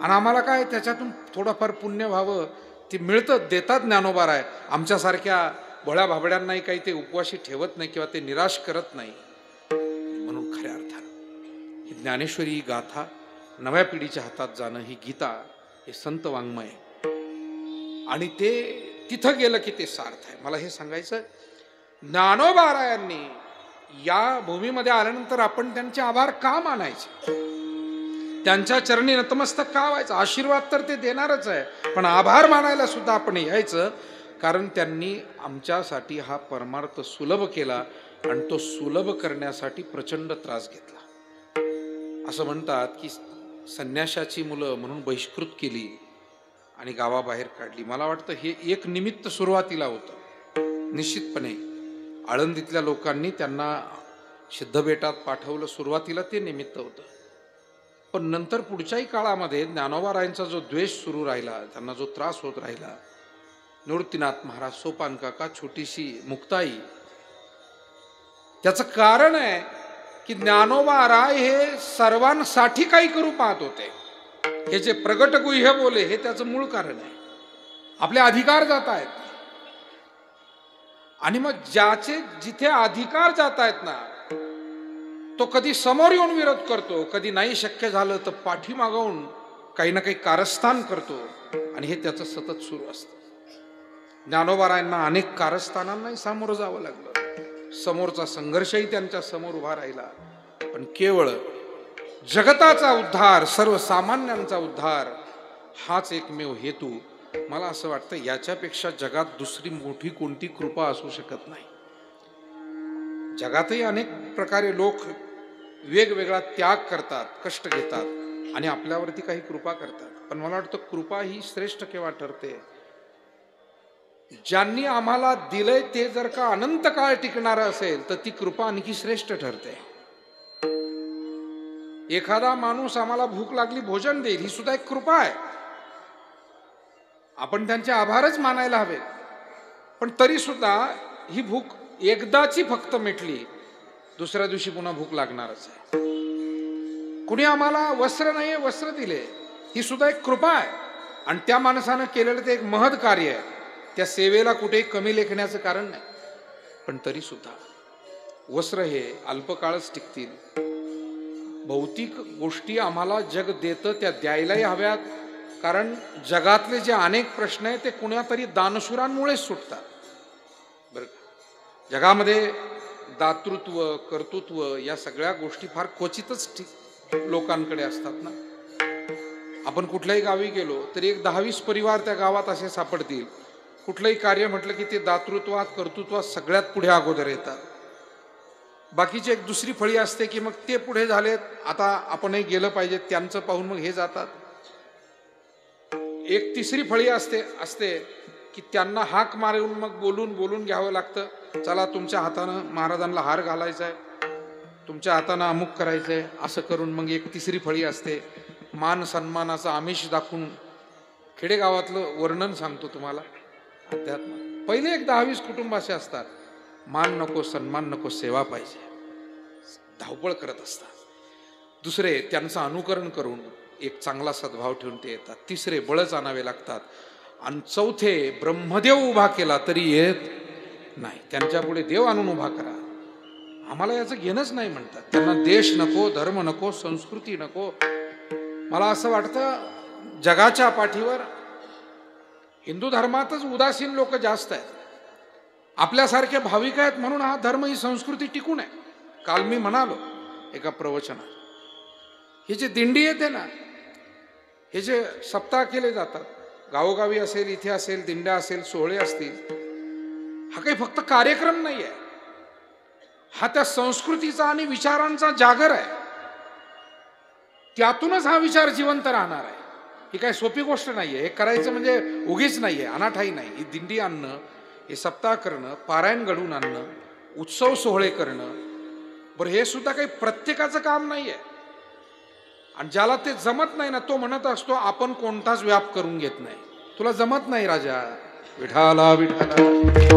आणि आम्हाला काय त्याच्यातून थोडंफार पुण्य व्हावं, ते मिळतं, देतात ज्ञानोबाराय. आमच्यासारख्या भोळ्या भाबड्यांनाही काही ते उपवाशी ठेवत नाही किंवा ते निराश करत नाही. म्हणून खऱ्या अर्थानं ही ज्ञानेश्वरी गाथा नव्या पिढीच्या हातात जाणं, ही गीता, हे संत वाङ्मय, आणि ते तिथं गेलं की ते सार्थ आहे. मला हे सांगायचं, ज्ञानोबारायांनी या भूमीमध्ये आल्यानंतर आपण त्यांचे आभार का मानायचे, त्यांच्या चरणी नतमस्तक का व्हायचं. आशीर्वाद तर ते देणारच आहे, पण आभार मानायला सुद्धा आपण यायचं, कारण त्यांनी आमच्यासाठी हा परमार्थ सुलभ केला, आणि तो सुलभ करण्यासाठी प्रचंड त्रास घेतला. असं म्हणतात की संन्याशाची मुलं म्हणून बहिष्कृत केली आणि गावाबाहेर काढली. मला वाटतं हे एक निमित्त सुरुवातीला होतं. निश्चितपणे आळंदीतल्या लोकांनी त्यांना सिद्धबेटात पाठवलं, सुरुवातीला ते निमित्त होतं. पण नंतर पुढच्याही काळामध्ये ज्ञानोबारायांचा जो द्वेष सुरू राहिला, त्यांना जो त्रास होत राहिला, निवृत्तीनाथ महाराज, सोपान काका, छोटीशी मुक्ताई, त्याचं कारण आहे की ज्ञानोबाराय हे सर्वांसाठी काही करू पाहत होते. हे जे प्रगट गुह्य बोले, हे त्याचं मूळ कारण आहे. आपले अधिकार जात आहेत, आणि मग ज्याचे जिथे अधिकार जात आहेत ना, तो कधी समोर येऊन विरोध करतो, कधी नाही शक्य झालं तर पाठीमागून काही ना काही कारस्थान करतो, आणि हे त्याचं सतत सुरू असतं. ज्ञानोबारायांना अनेक कारस्थानांनाही सामोरं जावं लागलं, समोरचा संघर्षही त्यांच्या समोर उभा राहिला, पण केवळ जगताचा उद्धार, सर्वसामान्यांचा उद्धार हाच एकमेव हेतू. मला असं वाटतं याच्यापेक्षा जगात दुसरी मोठी कोणती कृपा असू शकत नाही. जगातही अनेक प्रकारे लोक वेगवेगळा त्याग करतात, कष्ट घेतात आणि आपल्यावरती काही कृपा करतात, पण मला वाटतं कृपा ही श्रेष्ठ केव्हा ठरते, ज्यांनी आम्हाला दिलंय ते जर का अनंत काळ टिकणार असेल तर ती कृपा आणखी श्रेष्ठ ठरते. एखादा माणूस आम्हाला भूक लागली भोजन देईल, ही सुद्धा एक कृपा आहे, आपण त्यांचे आभारच मानायला हवे. पण तरी सुद्धा ही भूक एकदाची फक्त मिटली, दुसऱ्या दिवशी पुन्हा भूक लागणारच आहे. कुणी आम्हाला वस्त्र नाही वस्त्र दिले, ही सुद्धा एक कृपा आहे, आणि त्या माणसानं केलेलं ते एक महत् कार्य आहे, त्या सेवेला कुठेही कमी लेखण्याचं कारण नाही. पण तरी सुद्धा वस्त्र हे अल्पकाळच टिकतील. भौतिक गोष्टी आम्हाला जग देतं, त्या द्यायलाही हव्यात, कारण जगातले जे अनेक प्रश्न आहेत ते कुणातरी दानशूरांमुळेच सुटतात. बरं का, जगामध्ये दातृत्व, कर्तृत्व या सगळ्या गोष्टी फार क्वचितच लोकांकडे असतात ना. आपण कुठल्याही गावी गेलो तरी एक 10-20 परिवार त्या गावात असे सापडतील, कुठलंही कार्य म्हटलं की ते दातृत्वात, कर्तृत्वात सगळ्यात पुढे अगोदर येतात. बाकीची एक दुसरी फळी असते की मग ते पुढे झालेत, आता आपणही गेलं पाहिजे, त्यांचं पाहून मग हे जातात. एक तिसरी फळी असते की त्यांना हाक मारून मग बोलून घ्यावं लागतं, चला तुमच्या हातानं महाराजांना हार घालायचा आहे, तुमच्या हातानं अमुक करायचं आहे, असं करून मग एक तिसरी फळी असते, मान सन्मानाचं आमिष दाखवून. खेडेगावातलं वर्णन सांगतो तुम्हाला अध्यात्म. पहिले एक 10-20 कुटुंब असे असतात, मान नको, सन्मान नको, सेवा पाहिजे, धावपळ करत असतात. दुसरे त्यांचं अनुकरण करून एक चांगला सद्भाव ठेवून ते येतात. तिसरे बळच आणावे लागतात, आणि चौथे ब्रह्मदेव उभा केला तरी येत नाही, त्यांच्यापुढे देव आणून उभा करा, आम्हाला याचं घेणंच नाही म्हणतात. त्यांना देश नको, धर्म नको, संस्कृती नको. मला असं वाटतं जगाच्या पाठीवर हिंदू धर्मातच उदासीन लोक जास्त आहेत. आपल्यासारखे भाविक आहेत म्हणून हा धर्म, ही संस्कृती टिकून आहे. काल मी म्हणालो एका प्रवचनात, हे जे दिंडी येते ना, हे जे सप्ताह केले जातात, गावोगावी असेल, इथे असेल, दिंड्या असेल, सोहळे असतील, हा काही फक्त कार्यक्रम नाही आहे, हा त्या संस्कृतीचा आणि विचारांचा जागर आहे. त्यातूनच हा विचार जिवंत राहणार आहे. ही काही सोपी गोष्ट नाहीये, हे करायचं म्हणजे उगीच नाहीये, अनाठाई नाही. ही दिंडी आणणं, हे सप्ताह करणं, पारायण घडवून आणणं, उत्सव सोहळे करणं, बरं हे सुद्धा काही प्रत्येकाचं काम नाहीये. आणि ज्याला ते जमत नाही ना, तो म्हणत असतो आपण कोणताच व्याप करून घेत नाही. तुला जमत नाही राजा, विठाला विठाला विठ्ठल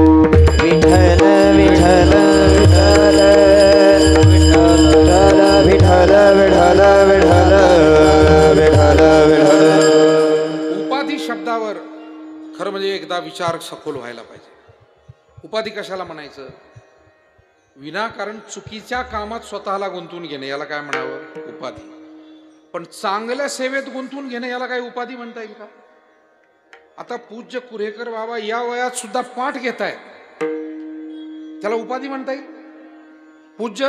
विठ्ठल विठ्ठल विठ्ठल विठ्ठल विठ्ठल विठ्ठल विठ्ठल. उपाधी शब्दावर खरं म्हणजे एकदा विचार सखोल व्हायला पाहिजे. उपाधी कशाला म्हणायचं? विनाकारण चुकीच्या कामात स्वतःला गुंतवून घेणे याला काय म्हणावं? उपाधी. पण चांगल्या सेवेत गुंतवून घेणे याला काय उपाधी म्हणता येईल का? आता पूज्य कुरेकर बाबा या वयात सुद्धा पाठ घेतायत, त्याला उपाधी म्हणता येईल? पूज्य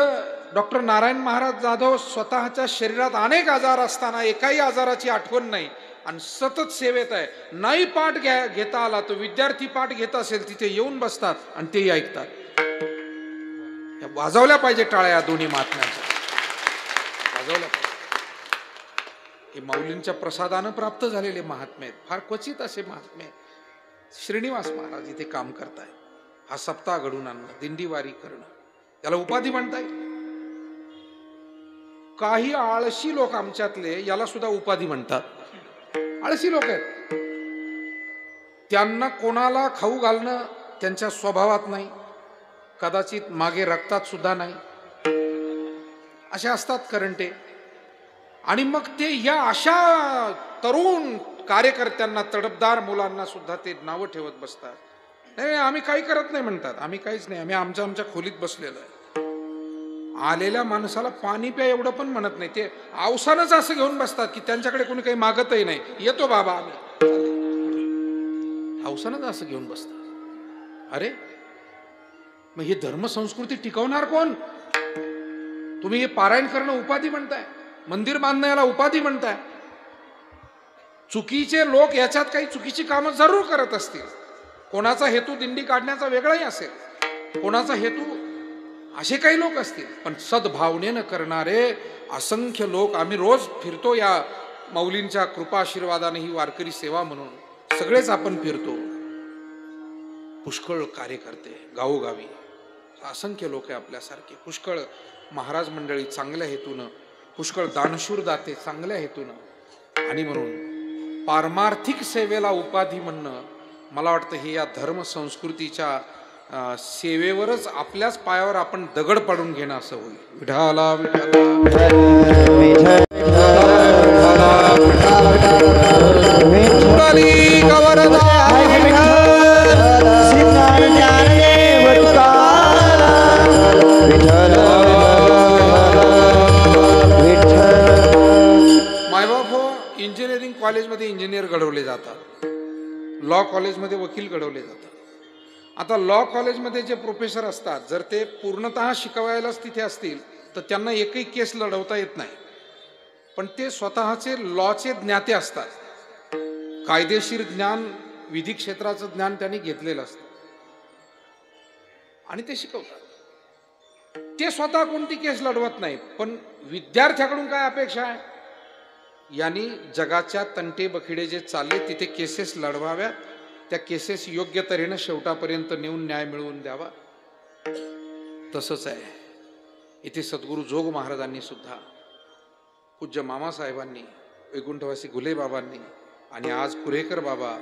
डॉक्टर नारायण महाराज जाधव स्वतःच्या शरीरात अनेक आजार असताना एकाही आजाराची आठवण नाही आणि सतत सेवेत आहे. नाही पाठ घेता आला तर विद्यार्थी पाठ घेत असेल तिथे येऊन बसतात आणि तेही ऐकतात. वाजवल्या पाहिजे टाळ्या दोन्ही महात्म्यांच्या, वाजवल्या पाहिजे. हे माऊलींच्या प्रसादानं प्राप्त झालेले महात्मे आहेत, फार क्वचित असे महात्मे आहेत. श्रीनिवास महाराज इथे काम करताय, हा सप्ताह घडून आणणं, दिंडीवारी करणं, त्याला उपाधी म्हणता येईल? काही आळशी लोक आमच्यातले याला सुद्धा उपाधी म्हणतात. आळशी लोक आहेत, त्यांना कोणाला खाऊ घालणं त्यांच्या स्वभावात नाही, कदाचित मागे रक्तात सुद्धा नाही, असे असतात करंटे. आणि मग ते या अशा तरुण कार्यकर्त्यांना, तडफदार मुलांना सुद्धा ते नावं ठेवत बसतात. नाही आम्ही काही करत नाही म्हणतात. आम्ही काहीच नाही, आम्ही आमच्या खोलीत बसलेलो आहे. आलेल्या माणसाला पाणी प्या एवढं पण म्हणत नाही. ते अवसानच असं घेऊन बसतात की त्यांच्याकडे कोणी काही मागतही नाही. येतो बाबा आम्ही, अवसानच असं घेऊन बसतात. अरे मग हे धर्मसंस्कृती टिकवणार कोण? तुम्ही हे पारायण करणं उपाधी म्हणताय, मंदिर बांधणं याला उपाधी म्हणताय. चुकीचे लोक याच्यात काही चुकीची कामं जरूर करत असतील. कोणाचा हेतू दिंडी काढण्याचा वेगळाही असेल, कोणाचा हेतू असे काही लोक असतील, पण सद्भावनेनं करणारे असंख्य लोक आम्ही रोज फिरतो. या माऊलींच्या कृपा आशीर्वादाने ही वारकरी सेवा म्हणून सगळेच आपण फिरतो. पुष्कळ कार्यकर्ते गावोगावी असंख्य लोक आहे आपल्यासारखे, पुष्कळ महाराज मंडळी चांगल्या हेतूनं, पुष्कळ दानशूर दाते चांगल्या हेतूनं. आणि म्हणून पारमार्थिक सेवेला उपाधी म्हणणं मला वाटतं हे या धर्म संस्कृतीच्या सेवेवरच आपल्याच पायावर आपण दगड पाडून घेणं असं होईल. विठाला मायबाप हो, इंजिनिअरिंग कॉलेजमध्ये इंजिनियर घडवले जातात, लॉ कॉलेजमध्ये वकील घडवले जातात. आता लॉ कॉलेजमध्ये जे प्रोफेसर असतात, जर ते पूर्णतः शिकवायलाच तिथे असतील तर त्यांना एकही केस लढवता येत नाही. पण ते स्वतःचे लॉचे ज्ञाते असतात, कायदेशीर ज्ञान, विधी क्षेत्राचं ज्ञान त्यांनी घेतलेलं असतं आणि ते शिकवतात. ते स्वतः कोणती केस लढवत नाही, पण विद्यार्थ्याकडून काय अपेक्षा आहे? यांनी जगाच्या तंटे बखिडे जे चालले तिथे केसेस लढवाव्यात, त्या केसेस योग्य तऱ्हेनं शेवटापर्यंत नेऊन न्याय मिळवून द्यावा. तसंच आहे इथे सद्गुरू जोग महाराजांनी सुद्धा, पूज्य मामासाहेबांनी, वैकुंठवासी घुले बाबांनी आणि आज कुरेकर बाबा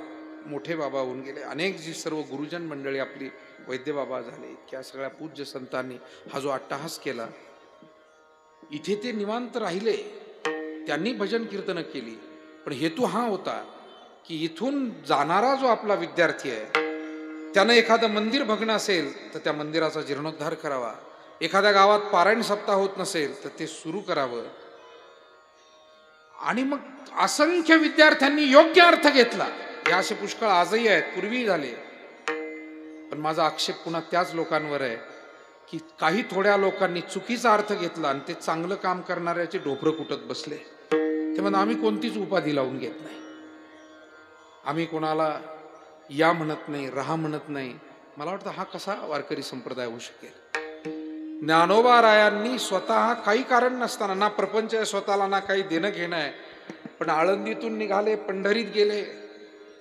मोठे बाबा होऊन गेले, अनेक जी सर्व गुरुजन मंडळी आपली वैद्य बाबा झाले, इतक्या सगळ्या पूज्य संतांनी हा जो अट्टहास केला, इथे ते निवांत राहिले. त्यांनी भजन कीर्तन केली, पण हेतू हा होता की इथून जाणारा जो आपला विद्यार्थी आहे त्यानं एखादं मंदिर बघणं असेल तर त्या मंदिराचा जीर्णोद्धार करावा, एखाद्या गावात पारायण सप्ताह होत नसेल तर ते सुरू करावं. आणि मग असंख्य विद्यार्थ्यांनी योग्य अर्थ घेतला. हे असे पुष्कळ आजही आहेत, पूर्वी झाले. पण माझा आक्षेप पुन्हा त्याच लोकांवर आहे की काही थोड्या लोकांनी चुकीचा अर्थ घेतला आणि ते चांगलं काम करणाऱ्याचे ढोपरं कुटत बसले. ते म्हणून आम्ही कोणतीच उपाधी लावून घेत नाही, आम्ही कोणाला या म्हणत नाही, राहा म्हणत नाही. मला वाटतं हा कसा वारकरी संप्रदाय होऊ शकेल? ज्ञानोबा रायांनी स्वतः काही कारण नसताना, ना प्रपंच आहे स्वतःला, ना काही देणं घेणं आहे, पण आळंदीतून निघाले, पंढरीत गेले.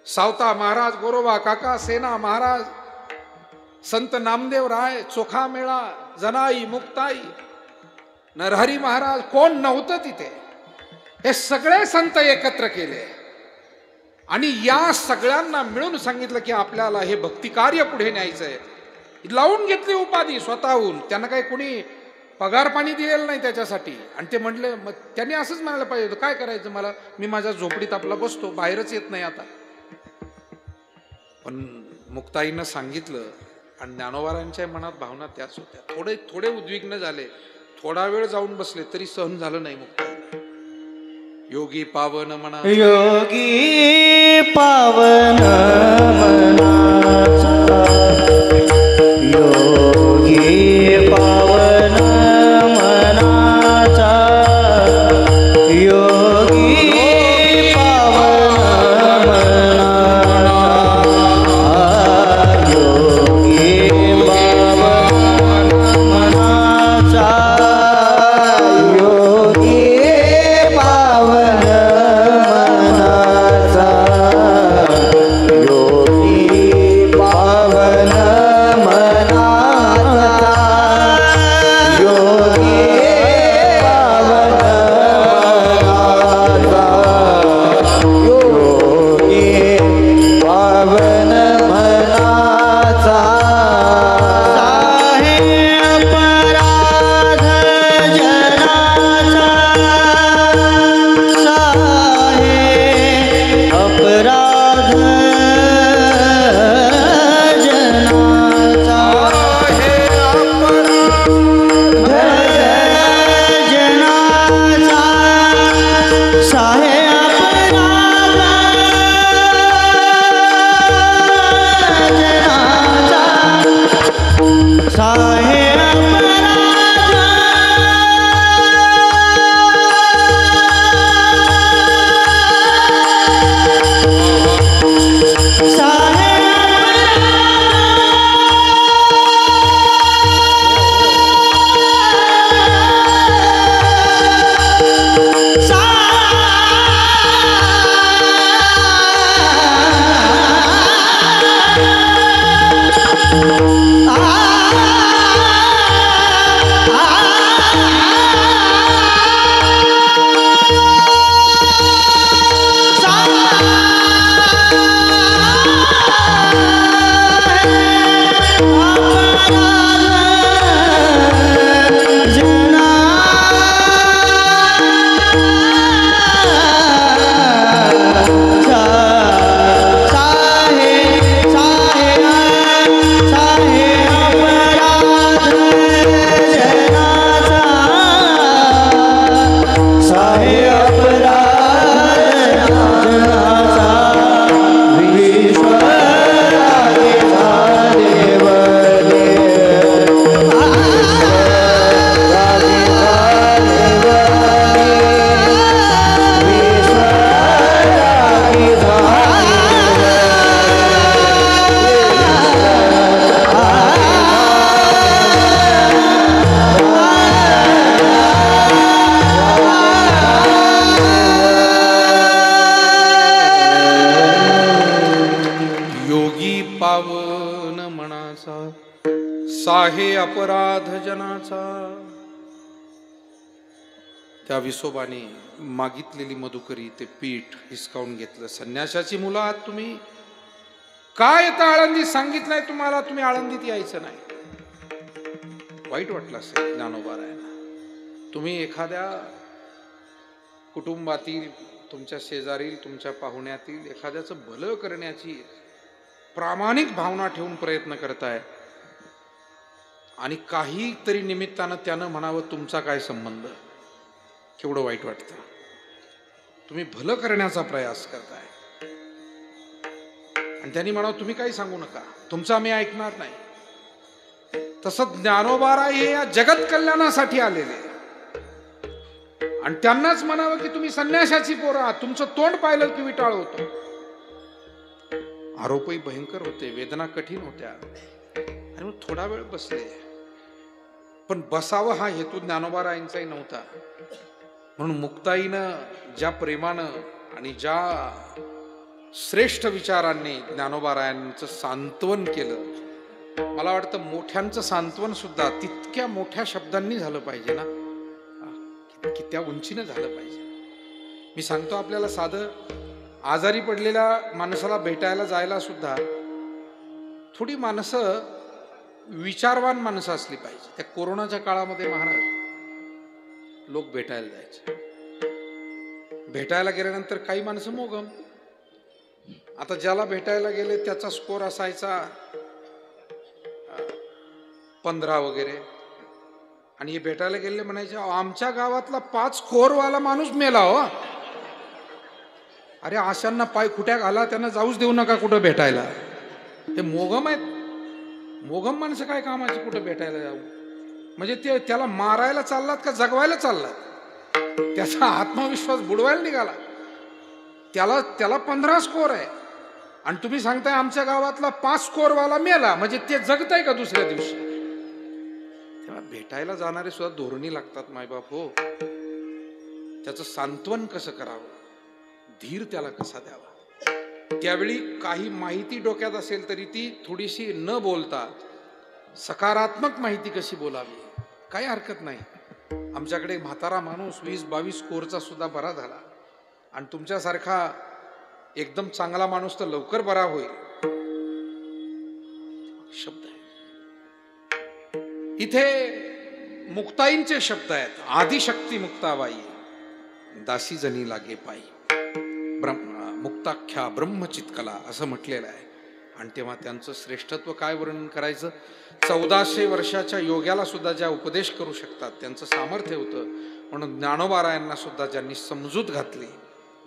सावता महाराज, गोरोबा काका, सेना महाराज, संत नामदेव राय, चोखा मेळा, जनाई, मुक्ताई, नरहरी महाराज, कोण नव्हतं तिथे. हे सगळे संत एकत्र केले आणि या सगळ्यांना मिळून सांगितलं की आपल्याला हे भक्ती कार्य पुढे न्यायचंय. लावून घेतली उपाधी स्वतःहून. त्यांना काही कोणी पगार पाणी दिलेलं नाही त्याच्यासाठी. आणि ते म्हटले, मग त्यांनी असंच म्हणायला पाहिजे होतं, काय करायचं मला, मी माझ्या झोपडीत आपला बसतो, बाहेरच येत नाही आता. पण मुक्ताईनं सांगितलं आणि ज्ञानोबारांच्या मनात भावना त्याच होत्या. थोडे उद्विग्न झाले, थोडा वेळ जाऊन बसले तरी सहन झालं नाही मुक्ताईला. योगी पावन मना, योगी पावन मनाचा, योगी पावन मनाचा, योगी पावन मनाचा, योगी पावन मनाचा, योगी पावन मनाचा, योगी पावन साहे अपराध जनाचा. त्या विसोबाने मागितलेली मधुकरी ते पीठ हिसकावून घेतलं. संन्याशाची मुलं आहात तुम्ही, काय येतं आळंदीत सांगितलंय तुम्हाला, तुम्ही आळंदीत यायचं नाही. वाईट वाटलं असेल ज्ञानोबारायांना. तुम्ही एखाद्या कुटुंबातील, तुमच्या शेजारील, तुमच्या पाहुण्यातील एखाद्याचं भलं करण्याची प्रामाणिक भावना ठेवून प्रयत्न करताय आणि काहीतरी निमित्तानं त्यानं म्हणावं तुमचा काय संबंध. केवढं वाईट वाटतं. तुम्ही भलं करण्याचा प्रयास करताय आणि त्यांनी म्हणावं तुम्ही काही सांगू नका, तुमचं आम्ही ऐकणार नाही. तसं ज्ञानोबाराय हे या जगत कल्याणासाठी आलेले आणि त्यांनाच म्हणावं की तुम्ही संन्याशाची पोरं आहात, तुमचं तोंड पाहिलं की विटाळ होतो. आरोपही भयंकर होते, वेदना कठीण होत्या आणि मग थोडा वेळ बसले. पण बसावं हा हेतू ज्ञानोबारायांचाही नव्हता. म्हणून मुक्ताईनं ज्या प्रेमानं आणि ज्या श्रेष्ठ विचारांनी ज्ञानोबारायांचं सांत्वन केलं, मला वाटतं मोठ्यांचं सांत्वन सुद्धा तितक्या मोठ्या शब्दांनी झालं पाहिजे ना, की त्या उंचीनं झालं पाहिजे. मी सांगतो आपल्याला, साधं आजारी पडलेल्या माणसाला भेटायला जायला सुद्धा थोडी माणसं विचारवान माणसं असली पाहिजे. त्या कोरोनाच्या काळामध्ये महाराज लोक भेटायला जायचे. भेटायला गेल्यानंतर काही माणसं मोगम. आता ज्याला भेटायला गेले त्याचा स्कोर असायचा 15 वगैरे, आणि हे भेटायला गेले म्हणायचे आमच्या गावातला 5 स्कोरवाला माणूस मेला हो. अरे अशांना पाय खुट्या घाला, त्यांना जाऊच देऊ नका कुठं भेटायला. ते मोगम आहेत. मोगम माणसं काय कामाची कुठं भेटायला जाऊ. म्हणजे ते त्याला मारायला चाललात का जगवायला चाललात. त्याचा आत्मविश्वास बुडवायला निघाला. त्याला 15 स्कोर आहे आणि तुम्ही सांगताय आमच्या गावातला 5 स्कोरवाला मेला, म्हणजे ते जगताय का दुसऱ्या दिवशी. तेव्हा भेटायला जाणारे सुद्धा धोरणी लागतात मायबाप हो. त्याचं सांत्वन कसं करावं, धीर त्याला कसा द्यावा. त्यावेळी काही माहिती डोक्यात असेल तरी ती थोडीशी न बोलता सकारात्मक माहिती कशी बोलावी, काही हरकत नाही. आमच्याकडे म्हातारा माणूस 20-22 स्कोरचा सुद्धा बरा झाला आणि तुमच्यासारखा एकदम चांगला माणूस तर लवकर बरा होईल. शब्द आहे इथे, मुक्ताईंचे शब्द आहेत. आदिशक्ती मुक्ताबाई दासी जनी लागे पायी, मुक्ताख्या ब्रह्मचितकला असं म्हटलेलं आहे. आणि तेव्हा त्यांचं श्रेष्ठत्व काय वर्णन करायचं. 1400 वर्षाच्या योग्याला सुद्धा ज्या उपदेश करू शकतात त्यांचं सामर्थ्य होतं. म्हणून ज्ञानोबारायांना सुद्धा ज्यांनी समजूत घातली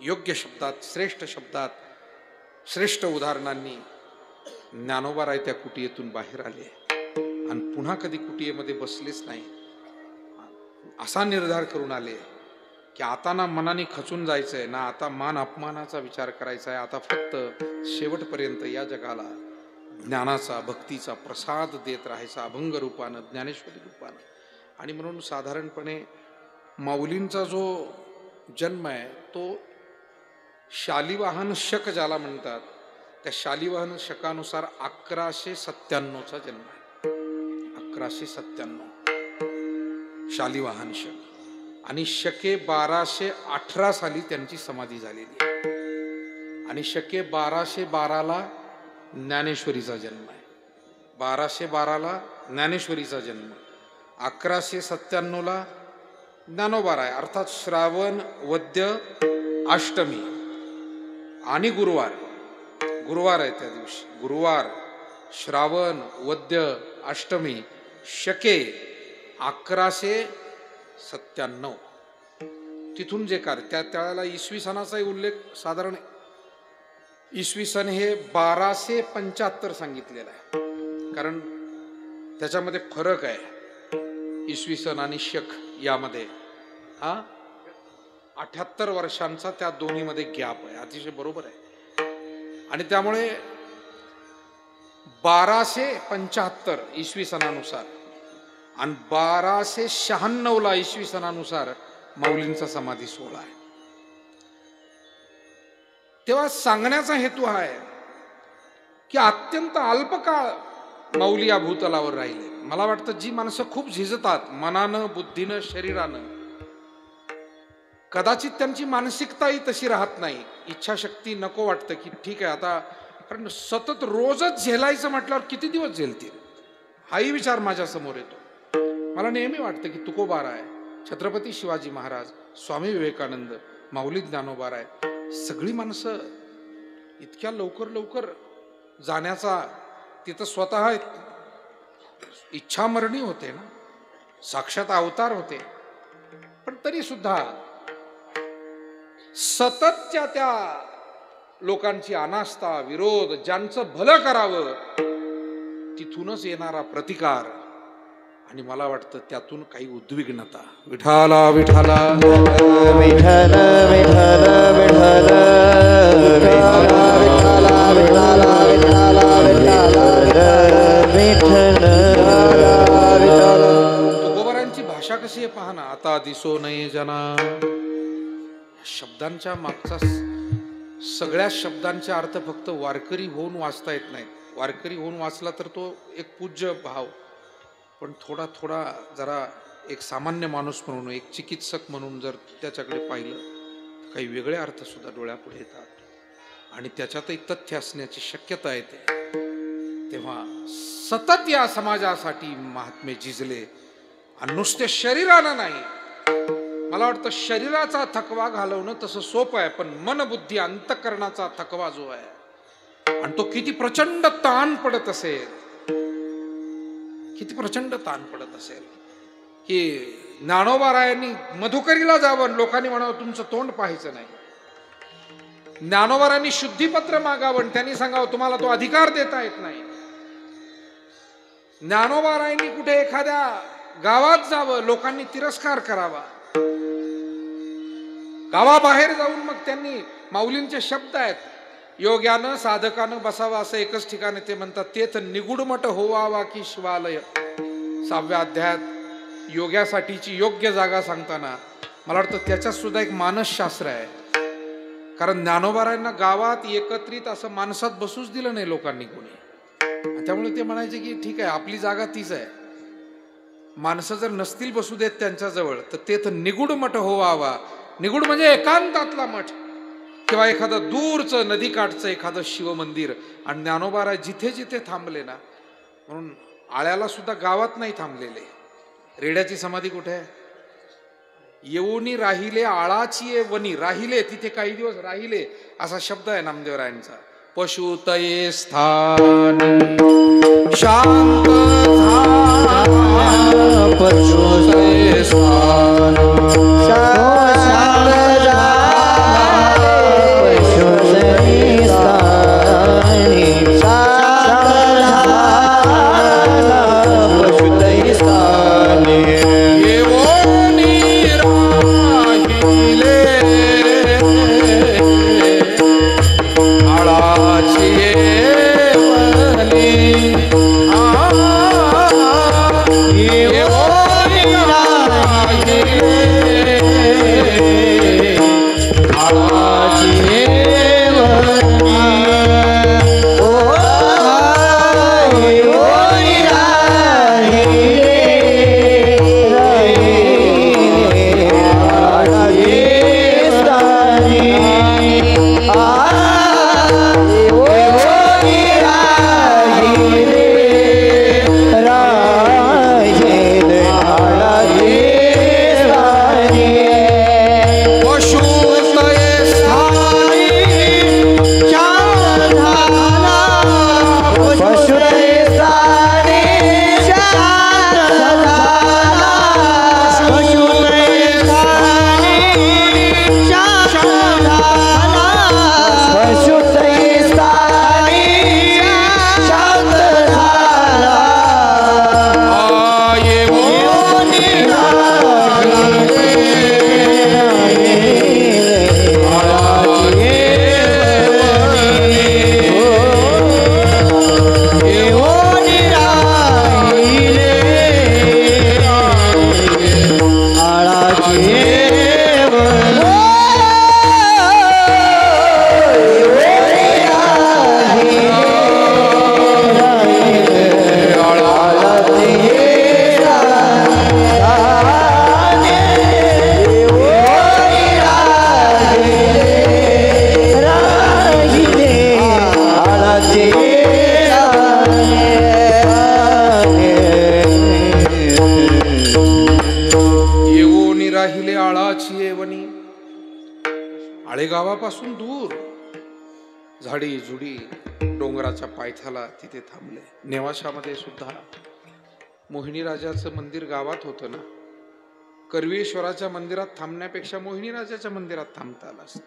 योग्य शब्दात, श्रेष्ठ शब्दात, श्रेष्ठ उदाहरणांनी, ज्ञानोबाराय त्या कुटियेतून बाहेर आले आणि पुन्हा कधी कुटियेमध्ये बसलेच नाही. असा निर्धार करून आले की आता ना मनाने खचून जायचंय, ना आता मान अपमानाचा विचार करायचा आहे. आता फक्त शेवटपर्यंत या जगाला ज्ञानाचा, भक्तीचा प्रसाद देत राहायचा, अभंग रूपानं, ज्ञानेश्वरी रूपानं. आणि म्हणून साधारणपणे माऊलींचा जो जन्म आहे तो शालिवाहन शक ज्याला म्हणतात, त्या शालिवाहन शकानुसार 1197चा जन्म आहे. 1197 शालिवाहन शक. आणि शके 1218 साली त्यांची समाधी झालेली आहे. आणि शके 1212ला ज्ञानेश्वरीचा जन्म आहे. 1212ला ज्ञानेश्वरीचा जन्म, 1197ला ज्ञानोबाराय, अर्थात श्रावण वद्य अष्टमी आणि गुरुवार आहे त्या दिवशी. गुरुवार, श्रावण वद्य अष्टमी, शके 1197. तिथून जे कार्य, त्यावेळेला इसवी सणाचाही उल्लेख साधारण इसवी सन हे 1275 सांगितलेलं आहे, कारण त्याच्यामध्ये फरक आहे. इसवी सन आणि शक यामध्ये 78 वर्षांचा त्या दोन्हीमध्ये गॅप आहे. अतिशय बरोबर आहे. आणि त्यामुळे 1275 इसवी सणानुसार आणि 1296ला इसवी सणानुसार माऊलींचा समाधी सोहळा आहे. तेव्हा सांगण्याचा हेतू हा आहे की अत्यंत अल्पकाळ माऊली या भूतलावर राहिले. मला वाटतं जी माणसं खूप झिजतात मनानं, बुद्धीनं, शरीरानं, कदाचित त्यांची मानसिकताही तशी राहत नाही. इच्छाशक्ती नको वाटतं की ठीक आहे आता, कारण सतत रोजच झेलायचं म्हटल्यावर किती दिवस झेलतील, हाही विचार माझ्या समोर येतो. मला नेहमी वाटतं की तुकोबाराय, छत्रपती शिवाजी महाराज, स्वामी विवेकानंद, माऊली ज्ञानोबाराय, सगळी माणसं इतक्या लवकर लवकर जाण्याचा तिथं स्वतः इच्छामरणी होते ना, साक्षात अवतार होते, पण तरी सुद्धा सततच्या त्या लोकांची अनास्था, विरोध, ज्यांचं भलं करावं तिथूनच येणारा प्रतिकार, आणि मला वाटतं त्यातून काही उद्विग्नता. विठाला विठाला विठ्ठल विठ्ठल विठ्ठल तुकोबारांची भाषा कशी आहे पहा ना. आता दिसो नये जना, शब्दांच्या मागचा सगळ्या शब्दांचे अर्थ फक्त वारकरी होऊन वाचता येत नाहीत. वारकरी होऊन वाचला तर तो एक पूज्य भाव, पण थोडा थोडा जरा एक सामान्य माणूस म्हणून, एक चिकित्सक म्हणून जर त्याच्याकडे पाहिलं तर काही वेगळे अर्थ सुद्धा डोळ्यापुढे येतात, आणि त्याच्यातही तथ्य असण्याची शक्यता येते. तेव्हा सतत या समाजासाठी महात्मे झिजले, आणि नुसते शरीरानं नाही. मला वाटतं शरीराचा थकवा घालवणं तसं सोपं आहे, पण मन, बुद्धी, अंतःकरणाचा थकवा जो आहे, आणि तो किती प्रचंड ताण पडत असेल, किती प्रचंड ताण पडत असेल, की ज्ञानोबारायांनी मधुकरीला जावं, लोकांनी म्हणावं तुमचं तोंड पाहायचं नाही. ज्ञानोबारायांनी शुद्धीपत्र मागावं, त्यांनी सांगावं तुम्हाला तो अधिकार देता येत नाही. ज्ञानोबारायांनी कुठे एखाद्या गावात जावं, लोकांनी तिरस्कार करावा. गावाबाहेर जाऊन मग त्यांनी, माऊलींचे शब्द आहेत, योग्यानं साधकानं बसावं असं एकच ठिकाणी ते म्हणतात, तेथ निगुडमठ होवावा की शिवालय. 6व्या अध्यायात योग्यासाठीची योग्य जागा सांगताना मला वाटतं त्याच्यात सुद्धा एक मानसशास्त्र आहे. कारण ज्ञानोबारायांना गावात एकत्रित असं माणसात बसूच दिलं नाही लोकांनी कोणी. त्यामुळे ते म्हणायचे की ठीक आहे आपली जागा तीच आहे, माणसं जर नसतील बसू देत त्यांच्याजवळ तर तेथ निगुड मठ होवावा. निगुड म्हणजे एकांतातला मठ, किंवा एखादं दूरचं नदीकाठचं एखादं शिवमंदिर. आणि ज्ञानोबाराय जिथे जिथे थांबले ना, म्हणून आळ्याला सुद्धा गावात नाही थांबलेले. रेड्याची समाधी कुठे आहे? येऊनी राहिले आळाची वनी, राहिले तिथे काही दिवस राहिले असा शब्द आहे नामदेवरायांचा. पशुतये स्थान शांत पशुतये स्थान येवोनी राहिले आळाची येवणी, आळेगावापासून दूर झाडी झुडी डोंगराच्या पायथ्याला तिथे थांबले. नेवाशामध्ये सुद्धा मोहिनी राजाचं मंदिर गावात होतं ना, करवीश्वराच्या मंदिरात थांबण्यापेक्षा मोहिनी राजाच्या मंदिरात थांबता आलं असतं.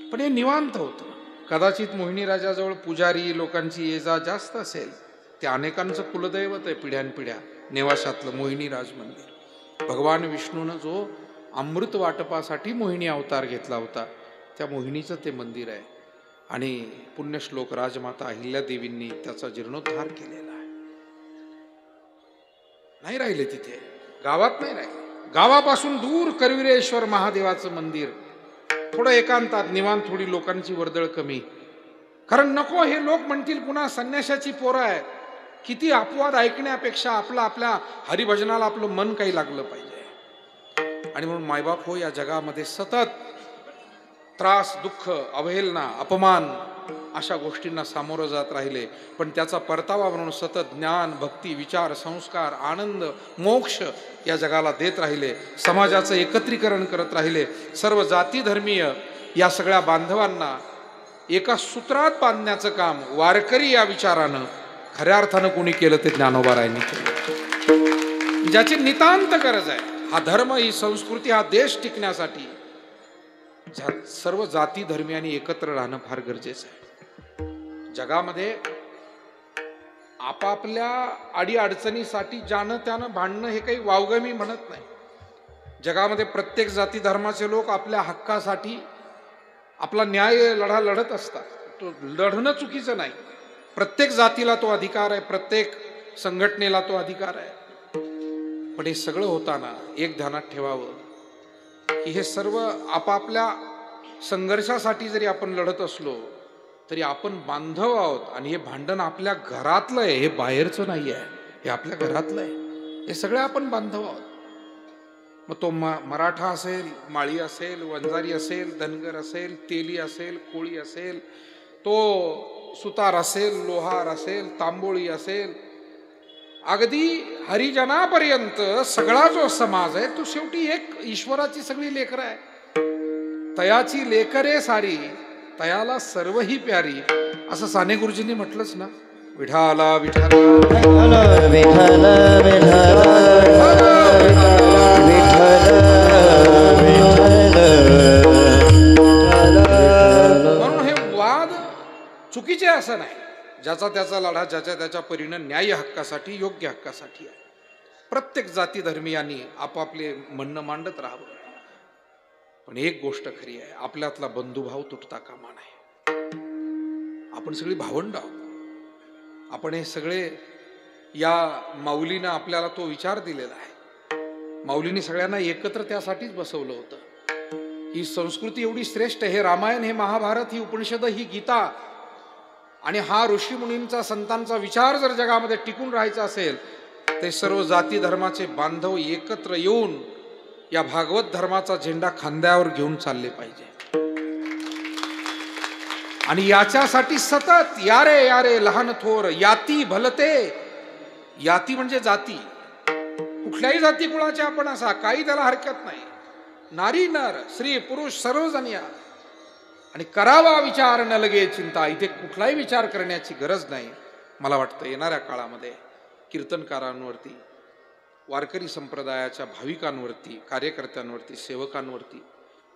पण हे निवांत होतं. कदाचित मोहिनी राजाजवळ पुजारी लोकांची ये जा जास्त असेल. ते अनेकांचं कुलदैवत आहे पिढ्यानपिढ्या नेवाशातलं मोहिनी राज मंदिर. भगवान विष्णूनं जो अमृत वाटपासाठी मोहिनी अवतार घेतला होता त्या मोहिनीचं ते मंदिर आहे. आणि पुण्यश्लोक राजमाता अहिल्यादेवींनी त्याचा जीर्णोद्धार केलेला आहे. नाही राहिले तिथे, गावात नाही राहिले. गावापासून दूर करवीरेश्वर महादेवाचं मंदिर, थोडं एकांतात निवांत, थोडी लोकांची वर्दळ कमी. कारण नको हे लोक म्हणतील पुन्हा संन्याशाची पोरं आहे. किती अपवाद ऐकण्यापेक्षा आपल्या हरिभजनाला आपलं मन काही लागलं पाहिजे. आणि म्हणून मायबाप हो या जगामध्ये सतत त्रास, दुःख, अवहेलना, अपमान अशा गोष्टींना सामोरं जात राहिले. पण त्याचा परतावा म्हणून सतत ज्ञान, भक्ती, विचार, संस्कार, आनंद, मोक्ष या जगाला देत राहिले. समाजाचं एकत्रीकरण करत राहिले. सर्व जाती धर्मीय या सगळ्या बांधवांना एका सूत्रात बांधण्याचं काम वारकरी या विचारानं खऱ्या अर्थानं कोणी केलं ते ज्ञानोबारायांनी केलं. ज्याची नितांत गरज आहे. हा धर्म, ही संस्कृती, हा देश टिकण्यासाठी सर्व जाती धर्मियांनी एकत्र राहणं फार गरजेचं आहे. जगामध्ये आपापल्या अडीअडचणीसाठी ज्यानं त्यानं भांडणं हे काही वावगं मी म्हणत नाही. जगामध्ये प्रत्येक जाती धर्माचे लोक आपल्या हक्कासाठी आपला न्याय लढा लढत असतात. तो लढणं चुकीचं नाही. प्रत्येक जातीला तो अधिकार आहे, प्रत्येक संघटनेला तो अधिकार आहे. पण हे सगळं होताना एक ध्यानात ठेवावं की हे सर्व आपापल्या संघर्षासाठी जरी आपण लढत असलो तरी आपण बांधव आहोत. आणि हे भांडण आपल्या घरातलं आहे, हे बाहेरचं नाही आहे, हे आपल्या घरातलं आहे. हे सगळे आपण बांधव आहोत. मग तो मराठा असेल, माळी असेल, वंजारी असेल, धनगर असेल, तेली असेल, कोळी असेल, तो सुतार असेल, लोहार असेल, तांबोळी असेल, अगदी हरिजनापर्यंत सगळा जो समाज आहे तो शेवटी एक ईश्वराची सगळी लेकरं आहे. तयाची लेकरे सारी, तयाला सर्व ही प्यारी, असं साने गुरुजींनी म्हटलंच ना. विठाला विठाला विठ्ठल विठ्ठल म्हणून हे वाद चुकीचे असं नाही. ज्याचा त्याचा लढा ज्याच्या त्याच्या परीनं न्याय हक्कासाठी, योग्य हक्कासाठी आहे. प्रत्येक जाती धर्मियांनी आपापले म्हणणं मांडत राहावं. पण एक गोष्ट खरी आहे, आपल्यातला बंधुभाव तुटता कामा नये. आपण सगळी भावंड आहोत. आपण हे सगळे, या माऊलीनं आपल्याला तो विचार दिलेला आहे. माऊलीने सगळ्यांना एकत्र त्यासाठीच बसवलं होतं. ही संस्कृती एवढी श्रेष्ठ, हे रामायण, हे महाभारत, ही उपनिषद, ही गीता आणि हा ऋषी मुनींचा, संतांचा विचार जर जगामध्ये टिकून राहायचा असेल ते सर्व जाती धर्माचे बांधव एकत्र येऊन या भागवत धर्माचा झेंडा खांद्यावर घेऊन चालले पाहिजे. आणि याच्यासाठी सतत यारे यारे लहान थोर, याती भलते. याती म्हणजे जाती, कुठल्याही जाती कुळाचे आपण असा, काही त्याला हरकत नाही. नारी नर स्त्री पुरुष सर्वजण या. आणि करावा विचार न लगे चिंता. इथे कुठलाही विचार करण्याची गरज नाही. मला वाटतं येणाऱ्या काळामध्ये कीर्तनकारांवरती, वारकरी संप्रदायाच्या भाविकांवरती, कार्यकर्त्यांवरती, सेवकांवरती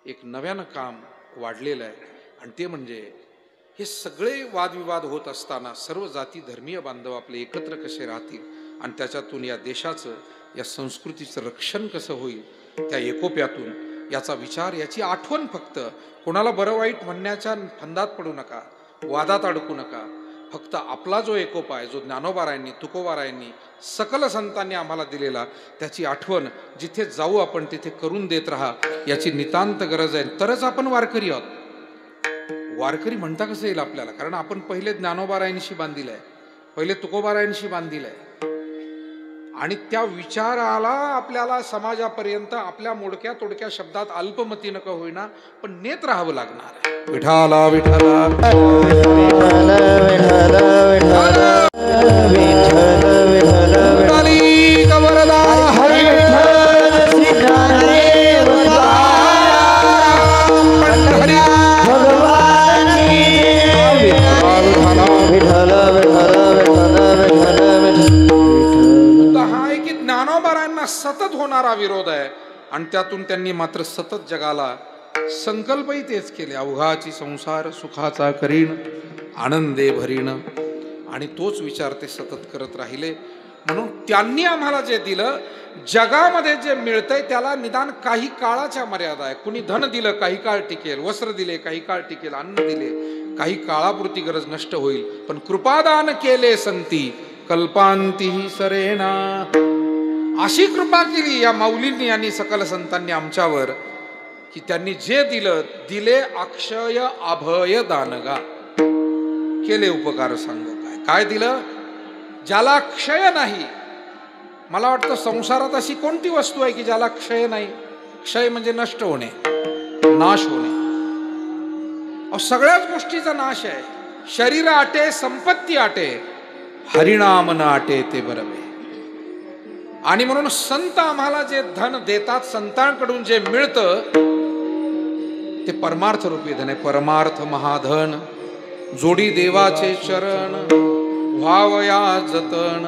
एक नव्यानं काम वाढलेलं आहे. आणि ते म्हणजे हे सगळे वादविवाद होत असताना सर्व जाती धर्मीय बांधव आपले एकत्र कसे राहतील आणि त्याच्यातून या देशाचं, या संस्कृतीचं रक्षण कसं होईल, त्या एकोप्यातून याचा विचार, याची आठवण. फक्त कोणाला बरं वाईट म्हणण्याच्या फंदात पडू नका, वादात अडकू नका. फक्त आपला जो एकोपा आहे, जो ज्ञानोबारायांनी, तुकोबारायांनी, सकल संतांनी आम्हाला दिलेला, त्याची आठवण जिथे जाऊ आपण तिथे करून देत राहा. याची नितांत गरज आहे. तरच आपण वारकरी आहोत. वारकरी म्हणता कसं येईल आपल्याला? कारण आपण पहिले ज्ञानोबारायांशी बांधिलंय, पहिले तुकोबारायांशी बांधिलंय. आणि त्या विचाराला आपल्याला समाजापर्यंत आपल्या मोडक्या तोडक्या शब्दात अल्पमती नका होईना पण नेत राहावं लागणार आहे. विठाला विठाला विठ्ठल विठ्ठल विठ्ठल विठ्ठल विठ्ठल काली कवरदा हरी विठ्ठल श्री ज्ञानदेव हरी भगवान विठ्ठल विठ्ठल विठ्ठल विठ्ठल मुद्दा हा आहे की ज्ञानोबारायांना सतत होणारा विरोध आहे आणि त्यातून त्यांनी मात्र सतत जगाला संकल्पही तेच केले, अवघाची संसार सुखाचा करीण आनंदे भरीण, आणि तोच विचार ते सतत करत राहिले. म्हणून त्यांनी आम्हाला जे दिलं, जगामध्ये जे मिळतंय त्याला निदान काही काळाच्या मर्यादा आहे. कुणी धन दिलं काही काळ टिकेल, वस्त्र दिले काही काळ टिकेल, अन्न दिले काही काळापुरती गरज नष्ट होईल, पण कृपादान केले संती कल्पांतीही सरेना. अशी कृपा केली या माऊलींनी आणि सकल संतांनी आमच्यावर की त्यांनी जे दिलं दिले अक्षय अभय दानगा. केले उपकार सांग काय काय दिलं ज्याला क्षय नाही. मला वाटतं संसारात अशी कोणती वस्तू आहे की ज्याला क्षय नाही? क्षय म्हणजे नष्ट होणे, नाश होणे. सगळ्याच गोष्टीचा नाश आहे. शरीर आटे संपत्ती आटे, हरिनाम न आटे ते बरवे. आणि म्हणून संत आम्हाला जे धन देतात, संतांकडून जे मिळतं ते परमार्थ रूपी धन आहे. परमार्थ महाधन जोडी देवाचे चरण व्हावया जतन,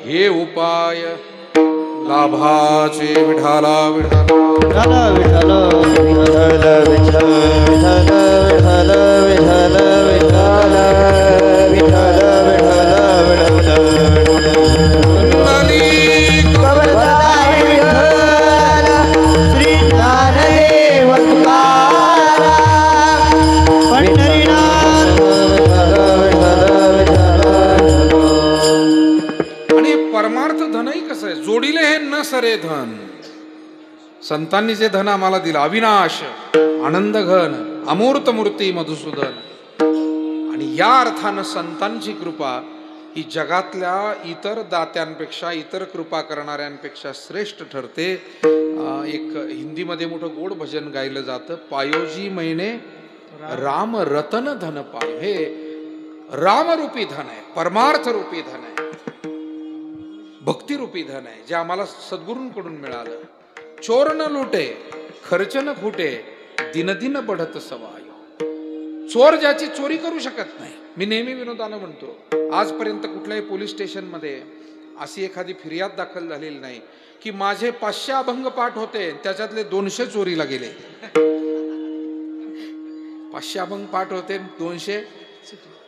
हे उपाय लाभाचे. विठाला विठाला विठ्ठल विठ्ठल विठ्ठल विठ्ठल विठ्ठल विठ्ठल विठ्ठल विठ्ठल श्री ज्ञानदेव आणि परमार्थ धनही कसं आहे? जोडीले हे न सरे धन. संतांनी जे धन आम्हाला दिलं, अविनाश आनंद घन अमूर्त मूर्ती मधुसूदन. आणि या अर्थानं संतांची कृपा ही जगातल्या इतर दात्यांपेक्षा, इतर कृपा करणाऱ्यांपेक्षा श्रेष्ठ ठरते. एक हिंदीमध्ये मोठं गोड भजन गायलं जातं, पायोजी मैने राम रतन धन पाय. हे रामरूपी धन आहे, परमार्थ रूपी धन आहे, भक्तिरूपी धन आहे, जे आम्हाला सद्गुरूंकडून मिळालं. चोर न लुटे खर्च न फुटे, दिन दिन बढत सवाय. चोर ज्याची चोरी करू शकत नाही. मी नेहमी विनोदानं म्हणतो, आजपर्यंत कुठल्याही पोलीस स्टेशनमध्ये अशी एखादी फिर्याद दाखल झालेली नाही की माझे 500 अभंग पाठ होते त्याच्यातले 200 चोरीला गेले. 500 अभंग पाठ होते 200,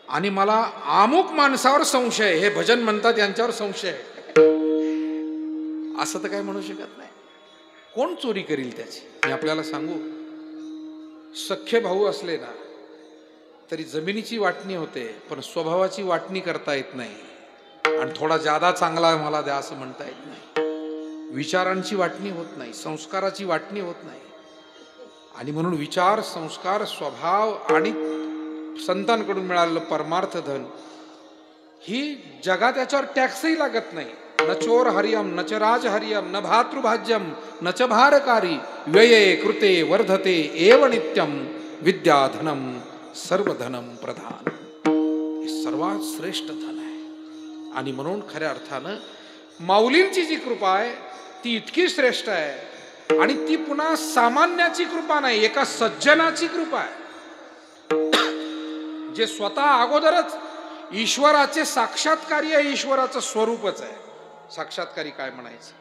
आणि मला अमुक माणसावर संशय, हे भजन म्हणतात यांच्यावर संशय आहे, असं तर काय म्हणू शकत नाही. कोण चोरी करील त्याची? मी आपल्याला सांगू, सख्खे भाऊ असले ना तरी जमिनीची वाटणी होते, पण स्वभावाची वाटणी करता येत नाही. आणि थोडा जादा चांगला मला द्या असं म्हणता येत नाही. विचारांची वाटणी होत नाही, संस्काराची वाटणी होत नाही. आणि म्हणून विचार, संस्कार, स्वभाव आणि संतांकडून मिळालेलं परमार्थ धन ही जगात याच्यावर टॅक्सही लागत नाही. न चोर हरियम न च राज हरियम न भातृभाज्यम न च भारकारी, व्यये कृते वर्धते एव नित्यम, विद्याधनम सर्वधनम प्रधान. हे सर्वात श्रेष्ठ धन आहे. आणि म्हणून खऱ्या अर्थानं माऊलींची जी कृपा आहे ती इतकी श्रेष्ठ आहे, आणि ती पुन्हा सामान्याची कृपा नाही, एका सज्जनाची कृपा आहे, जे स्वतः अगोदरच ईश्वराचे साक्षात्कारी आहे. ईश्वराचं स्वरूपच आहे. साक्षात्कारी काय म्हणायचं?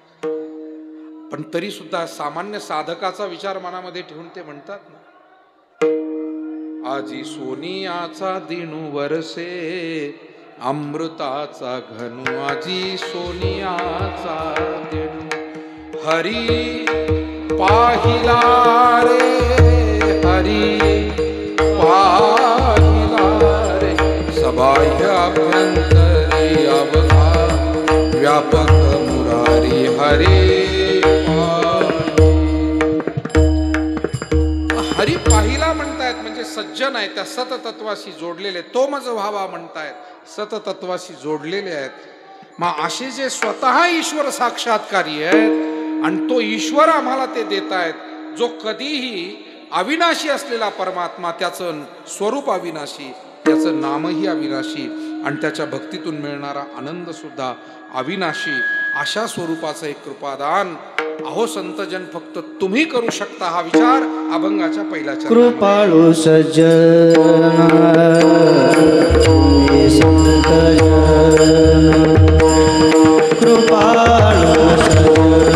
पण तरी सुद्धा सामान्य साधकाचा विचार मनामध्ये ठेवून ते म्हणतात ना, आजी सोनियाचा दिनू वरसे अमृताचा घनू, आजी सोनियाचा दिनू हरी पाहिला रे, हरी पाहिला रे, सबाह्य अभ्यंतरी अवघा व्यापक मुरारी हरी. हरी पाहिला म्हणतायत म्हणजे सज्जन आहे, त्या सततत्वाशी जोडलेले. तो मज व्हावा म्हणतायत, सततत्वाशी जोडलेले आहेत. मग असे जे स्वतः ईश्वर साक्षात्कारी आहेत आणि तो ईश्वर आम्हाला ते देत आहेत, जो कधीही अविनाशी असलेला परमात्मा, त्याचं स्वरूप अविनाशी, त्याचं नामही अविनाशी आणि त्याच्या भक्तीतून मिळणारा आनंद सुद्धा अविनाशी, अशा स्वरूपाचं एक कृपादान अहो संतजन फक्त तुम्ही करू शकता. हा विचार अभंगाच्या पहिल्या चरणामध्ये. कृपाळू सज्जन तुम्ही संतजन, कृपाळू सज्जन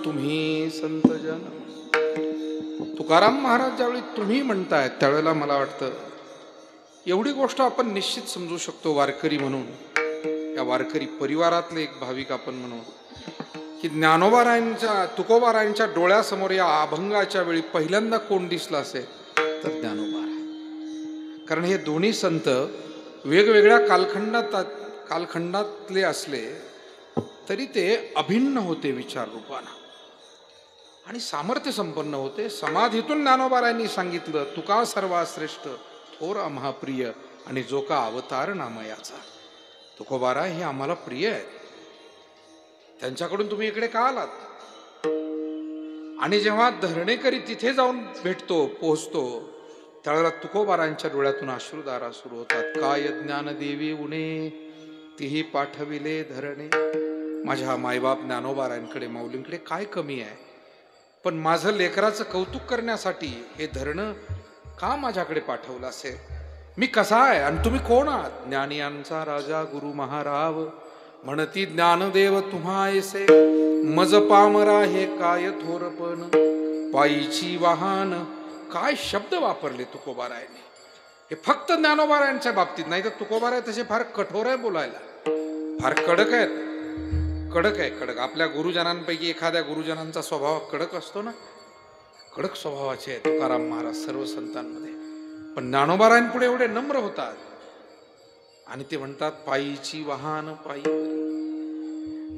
तुम्ही तुकाराम महाराज ज्यावेळी तुम्ही म्हणतायत त्यावेळेला मला वाटतं एवढी गोष्ट आपण निश्चित समजू शकतो वारकरी म्हणून, या वारकरी परिवारातले एक भाविक आपण म्हणून, की ज्ञानोबारायांच्या तुकोबारायांच्या डोळ्यासमोर या अभंगाच्या वेळी पहिल्यांदा कोण दिसला असेल तर ज्ञानोबा. कारण हे दोन्ही संत वेगवेगळ्या कालखंडातले असले तरी ते अभिन्न होते विचार रूपानं आणि सामर्थ्य संपन्न होते. समाधीतून ज्ञानोबारायांनी सांगितलं, तुका सर्वा श्रेष्ठ थोर महाप्रिय आणि जो का अवतार नामयाचा. तुकोबारा हे आम्हाला प्रिय आहेत, त्यांच्याकडून तुम्ही इकडे का आलात? आणि जेव्हा धरणेकरी तिथे जाऊन भेटतो, पोहोचतो, त्यावेळेला तुकोबारांच्या डोळ्यातून अश्रुधारा सुरू होतात. काय ज्ञानदेवी उणे तीही पाठविले धरणे. माझ्या मायबाप ज्ञानोबारांकडे, माऊलींकडे काय कमी आहे, पण माझं लेकराचं कौतुक करण्यासाठी हे धरणं का माझ्याकडे पाठवलं असेल? मी कसा आहे आणि तुम्ही कोण आहात? ज्ञानियांचा राजा गुरु महाराव म्हणती ज्ञानदेव तुम्हा ऐसे. मज पामरा हे काय थोरपण पायीची वाहन. काय शब्द वापरले तुकोबारायांनी. हे फक्त ज्ञानोबारायांच्या बाबतीत नाही, तर तुकोबाराय तसे फार कठोर आहे बोलायला, फार कडक आहेत. कडक आहे, कडक. आपल्या गुरुजनांपैकी एखाद्या गुरुजनांचा स्वभाव कडक असतो ना, कडक स्वभावाचे आहे तुकाराम महाराज सर्व संतांमध्ये. पण ज्ञानोबारायांपुढे एवढे नम्र होतात आणि ते म्हणतात पायीची वाहन पायी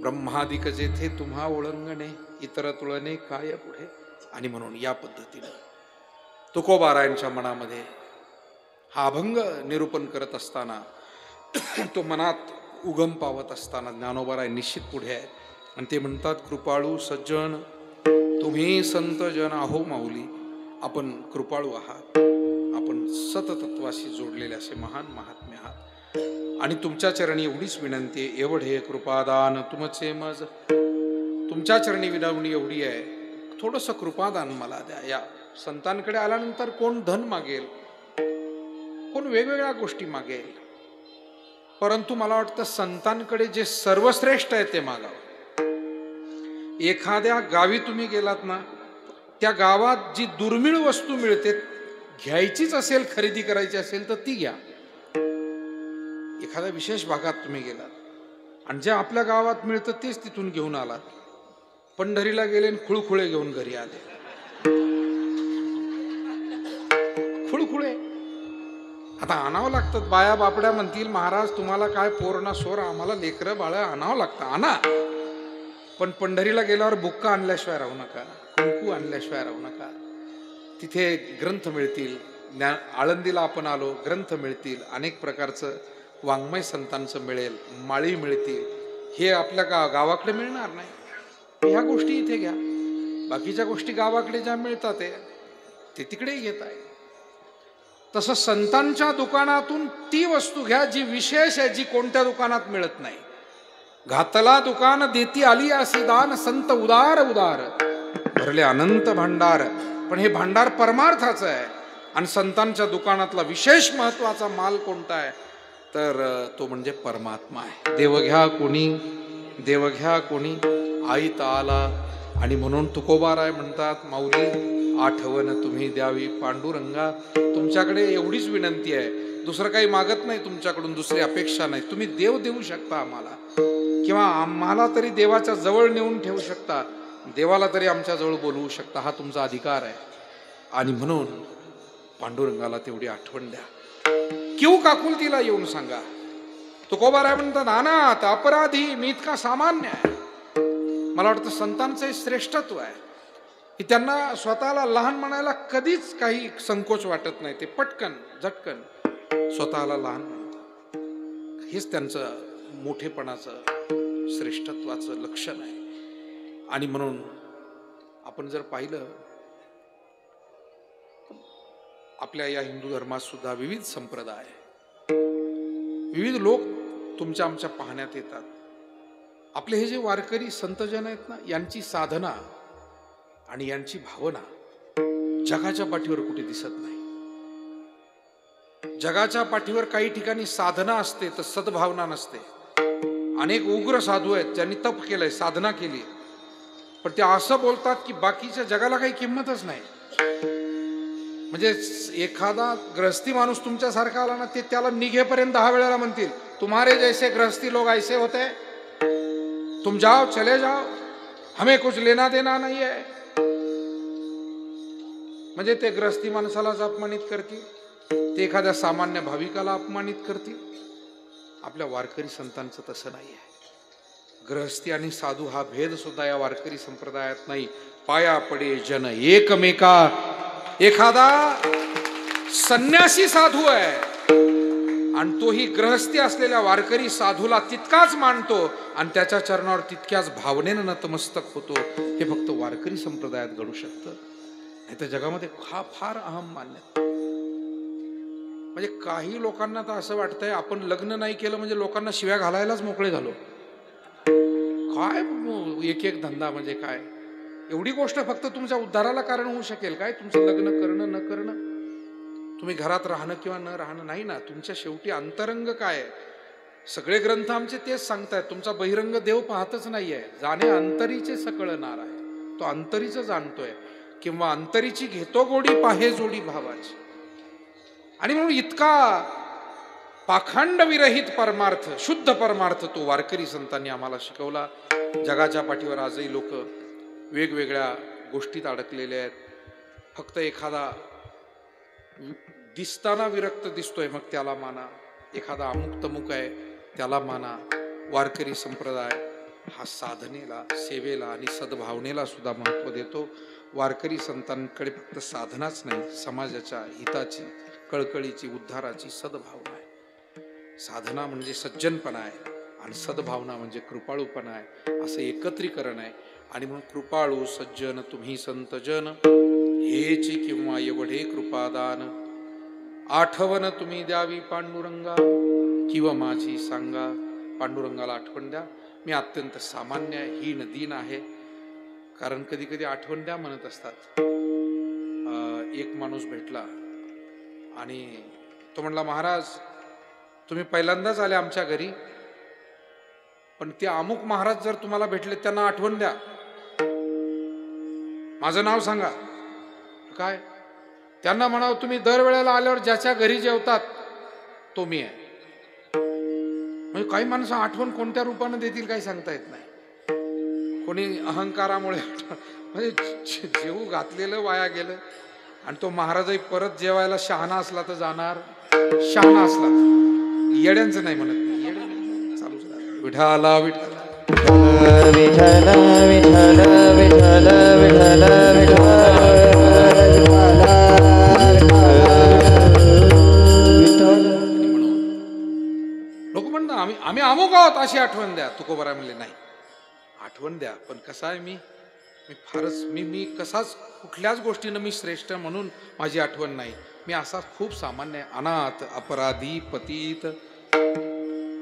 ब्रह्मादिक जेथे तुम्हा ओळंगणे इतर तुळणे काय पुढे. आणि म्हणून या पद्धतीने तुकोबारायांच्या मनामध्ये हा अभंग निरूपण करत असताना, तो मनात उगम पावत असताना ज्ञानोबाराय निश्चित पुढे आहे आणि ते म्हणतात कृपाळू सज्जन तुम्ही संत जन आहो माऊली. आपण कृपाळू आहात, आपण सततत्वाशी जोडलेले असे महान महात्मे आहात आणि तुमच्या चरणी एवढीच विनंती आहे, एवढे कृपादान तुमचे मज. तुमच्या चरणी विनवणी एवढी आहे, थोडंसं कृपादान मला द्या. या संतांकडे आल्यानंतर कोण धन मागेल, कोण वेगवेगळ्या गोष्टी मागेल, परंतु मला वाटतं संतांकडे जे सर्वश्रेष्ठ आहे ते मागावं. एखाद्या गावी तुम्ही गेलात ना, त्या गावात जी दुर्मिळ वस्तू मिळते, घ्यायचीच असेल, खरेदी करायची असेल तर ती घ्या. एखाद्या विशेष भागात तुम्ही गेलात आणि जे आपल्या गावात मिळतं तेच तिथून घेऊन आलात. पंढरीला गेले आणि खुळखुळे घेऊन घरी आले. खुळखुळे आता आणावं लागतात. बाया बापड्या म्हणतील महाराज तुम्हाला काय पोरणा सोर, आम्हाला लेकरं बाळ आणावं लागतं, आणा. पण पंढरीला गेल्यावर बुक्का आणल्याशिवाय राहू नका, कुंकू आणल्याशिवाय राहू नका. तिथे ग्रंथ मिळतील. आळंदीला आपण आलो, ग्रंथ मिळतील, अनेक प्रकारचं वाङ्मय संतांचं मिळेल, माळी मिळतील. हे आपल्या गावाकडे मिळणार नाही. ह्या गोष्टी इथे घ्या. बाकीच्या गोष्टी गावाकडे ज्या मिळतात ते तिकडेही घेत आहे. तसं संतांच्या दुकानातून ती वस्तू घ्या जी विशेष आहे, जी कोणत्या दुकानात मिळत नाही. घातला दुकान देती आली असे दान, संत उदार उदार भरले अनंत भांडार. पण हे भांडार परमार्थाचं आहे आणि संतांच्या दुकानातला विशेष महत्वाचा माल कोणता आहे तर तो म्हणजे परमात्मा आहे. देव घ्या कोणी, देव घ्या कोणी आईत आला. आणि म्हणून तुकोबाराय म्हणतात माऊली आठवण तुम्ही द्यावी पांडुरंगा. तुमच्याकडे एवढीच विनंती आहे, दुसरं काही मागत नाही तुमच्याकडून, दुसरी अपेक्षा नाही. तुम्ही देव देऊ शकता आम्हाला, किंवा आम्हाला तरी देवाच्या जवळ नेऊन ठेवू शकता, देवाला तरी आमच्या जवळ बोलवू शकता, हा तुमचा अधिकार आहे. आणि म्हणून पांडुरंगाला तेवढी आठवण द्या. किंवा काकुलतीला येऊन सांगा. तुकोबाराय म्हणतात अनाथ अपराधी मी इतका सामान्य आहे. मला वाटतं संतांचं हे श्रेष्ठत्व आहे की त्यांना स्वतःला लहान म्हणायला कधीच काही संकोच वाटत नाही. ते पटकन झटकन स्वतःला लहान म्हणतात. हेच त्यांचं मोठेपणाचं श्रेष्ठत्वाचं लक्षण आहे. आणि म्हणून आपण जर पाहिलं आपल्या या हिंदू धर्मात सुद्धा विविध संप्रदाय, विविध लोक तुमच्या आमच्या पाहण्यात येतात. आपले हे जे वारकरी संतजन आहेत ना, यांची साधना आणि यांची भावना जगाच्या पाठीवर कुठे दिसत नाही. जगाच्या पाठीवर काही ठिकाणी साधना असते तर सद्भावना नसते. अनेक उग्र साधू आहेत ज्यांनी तप केलंय, साधना केली, पण ते असं बोलतात की बाकीच्या जगाला काही किंमतच नाही. म्हणजे एखादा गृहस्थी माणूस तुमच्यासारखा आला ना, ते त्याला निघेपर्यंत 10 वेळेला म्हणतील तुम्हारे जैसे गृहस्थी लोग ऐसे होते, तुम जाओ चले जाओ, हमें कुछ लेना देना नहीं है. म्हणजे ते गृहस्थी माणसालाच अपमानित करतील, ते एखाद्या सामान्य भाविकाला अपमानित करतील. आपल्या वारकरी संतांचं तसं नाही आहे. गृहस्थी आणि साधू हा भेद सुद्धा या वारकरी संप्रदायात नाही. पाया पडे जन एकमेका. एखादा संन्यासी साधू आहे आणि तोही ग्रहस्थी असलेल्या वारकरी साधूला तितकाच मानतो आणि त्याच्या चरणावर तितक्याच भावनेनं नतमस्तक होतो. हे फक्त वारकरी संप्रदायात घडू शकतं. नाही तर जगामध्ये हा फार अहम मान्य. म्हणजे काही लोकांना तर असं वाटतंय आपण लग्न नाही केलं म्हणजे लोकांना शिव्या घालायलाच मोकळे झालो. काय एक एक धंदा म्हणजे काय. एवढी गोष्ट फक्त तुमच्या उद्धाराला कारण होऊ शकेल काय? तुमचं लग्न करणं न करणं, तुम्ही घरात राहणं किंवा न राहणं नाही ना. तुमच्या शेवटी अंतरंग काय आहे? सगळे ग्रंथ आमचे तेच सांगतायत. तुमचा बहिरंग देव पाहतच नाहीये. जाणे अंतरीचे सकळणार आहे. तो अंतरीच जाणतोय किंवा अंतरीची घेतो गोडी पाहे जोडी भावाची. आणि म्हणून इतका पाखंड विरहित परमार्थ, शुद्ध परमार्थ तो वारकरी संतांनी आम्हाला शिकवला. जगाच्या पाठीवर आजही लोक वेगवेगळ्या गोष्टीत अडकलेले आहेत. फक्त एखादा दिसताना विरक्त दिसतोय मग त्याला माना, एखादा अमुक तमुक आहे त्याला माना. वारकरी संप्रदाय हा साधनेला, सेवेला आणि सद्भावनेला सुद्धा महत्त्व देतो. वारकरी संतांकडे फक्त साधनाच नाही, समाजाच्या हिताची, कळकळीची, उद्धाराची सद्भावना आहे. साधना म्हणजे सज्जनपणा आहे आणि सद्भावना म्हणजे कृपाळूपणा आहे. असं एकत्रीकरण आहे. आणि म्हणून कृपाळू सज्जन तुम्ही संतजन, हेची किंवा एवढे कृपादान, आठवण तुम्ही द्यावी पांडुरंगा, किंवा माझी सांगा. पांडुरंगाला आठवण द्या. मी अत्यंत सामान्य आहे, हीन दीन आहे. कारण कधी कधी आठवण द्या म्हणत असतात. एक माणूस भेटला आणि तो म्हणला, महाराज तुम्ही पहिल्यांदाच आले आमच्या घरी, पण ते अमुक महाराज जर तुम्हाला भेटले त्यांना आठवण द्या, माझं नाव सांगा. काय? त्यांना म्हणावं तुम्ही दरवेळेला आल्यावर ज्याच्या घरी जेवतात तो मी आहे. म्हणजे काही माणसं आठवण कोणत्या रूपाने देतील काही सांगता येत नाही. कोणी अहंकारामुळे म्हणजे जेवू घातलेलं वाया गेलं. आणि तो महाराजही परत जेवायला शहाणा असला तर जाणार, शहाणा असला येड्यांचं नाही म्हणत नाही, येड्या चालूच राहणार. विठाला विठाला विठ्ठल विठ्ठल विठ्ठल विठ्ठल लोक म्हणतात आम्ही अमुक आहोत अशी आठवण द्या. तुकोबाराय म्हणले नाही, आठवण द्या पण कसा आहे मी फारच मी कसाच कुठल्याच गोष्टीनं मी श्रेष्ठ म्हणून माझी आठवण नाही. मी असा खूप सामान्य आहे, अनाथ, अपराधी, पतित,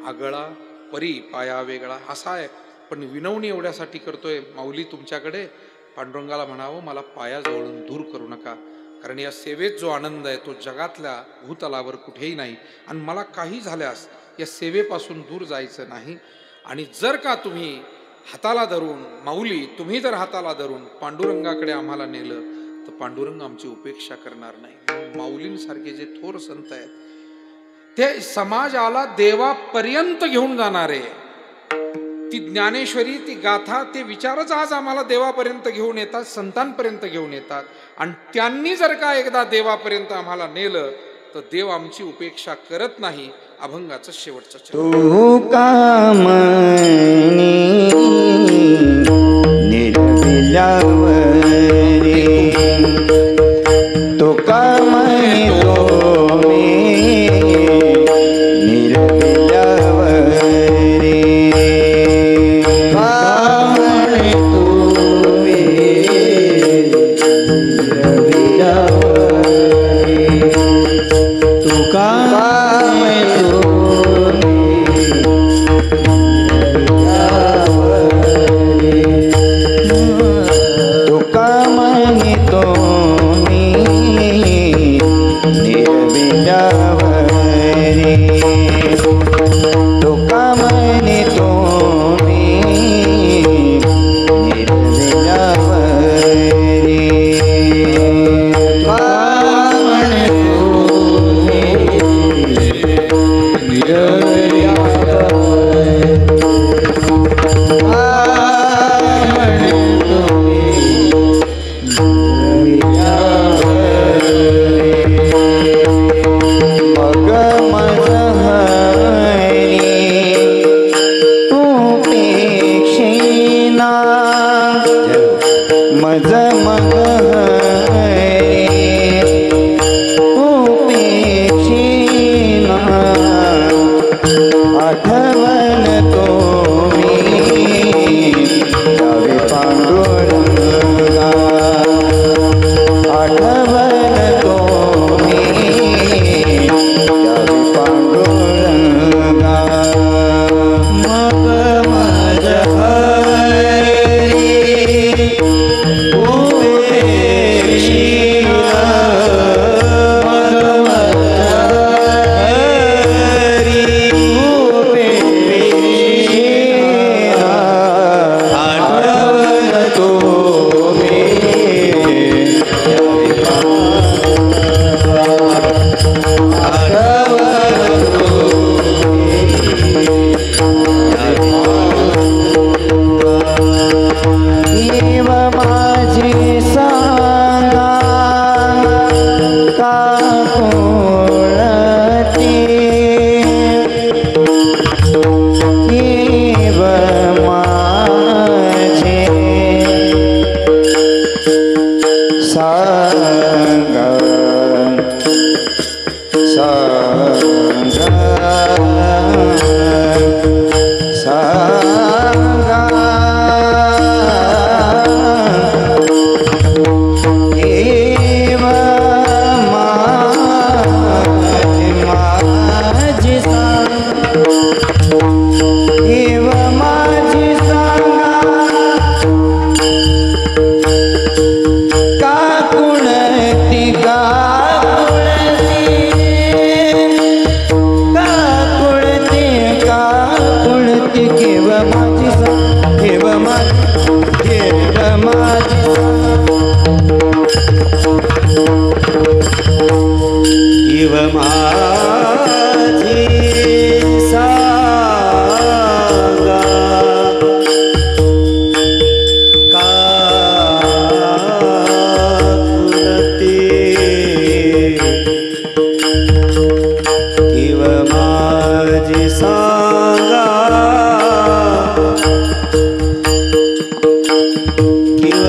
आगळा, परी, पाया वेगळा असा आहे. पण विनवणी एवढ्यासाठी करतोय, माऊली तुमच्याकडे पांडुरंगाला म्हणावं मला पायाजवळून दूर करू नका. कारण या सेवेत जो आनंद आहे तो जगातल्या भूतलावर कुठेही नाही. आणि मला काही झाल्यास या सेवेपासून दूर जायचं नाही. आणि जर का तुम्ही हाताला धरून, माऊली तुम्ही जर हाताला धरून पांडुरंगाकडे आम्हाला नेलं तर पांडुरंग आमची उपेक्षा करणार नाही. माऊलींसारखे जे थोर संत आहेत ते समाजाला देवापर्यंत घेऊन जाणारे, ती ज्ञानेश्वरी, ती गाथा, ते विचारच आज आम्हाला देवापर्यंत घेऊन येतात, संतांपर्यंत घेऊन येतात. आणि त्यांनी जर का एकदा देवापर्यंत आम्हाला नेलं तर देव आमची उपेक्षा करत नाही. अभंगाचं शेवटचं तू कामनी निर्विलावरी, तो कामनी तो मी निर्विलावरी, कामनी तू मी निर्विलावरी, तू कामनी मज मग हरी काकुळती केव माझी केव माझी सांगा काकुळती केव माझी सांगा केव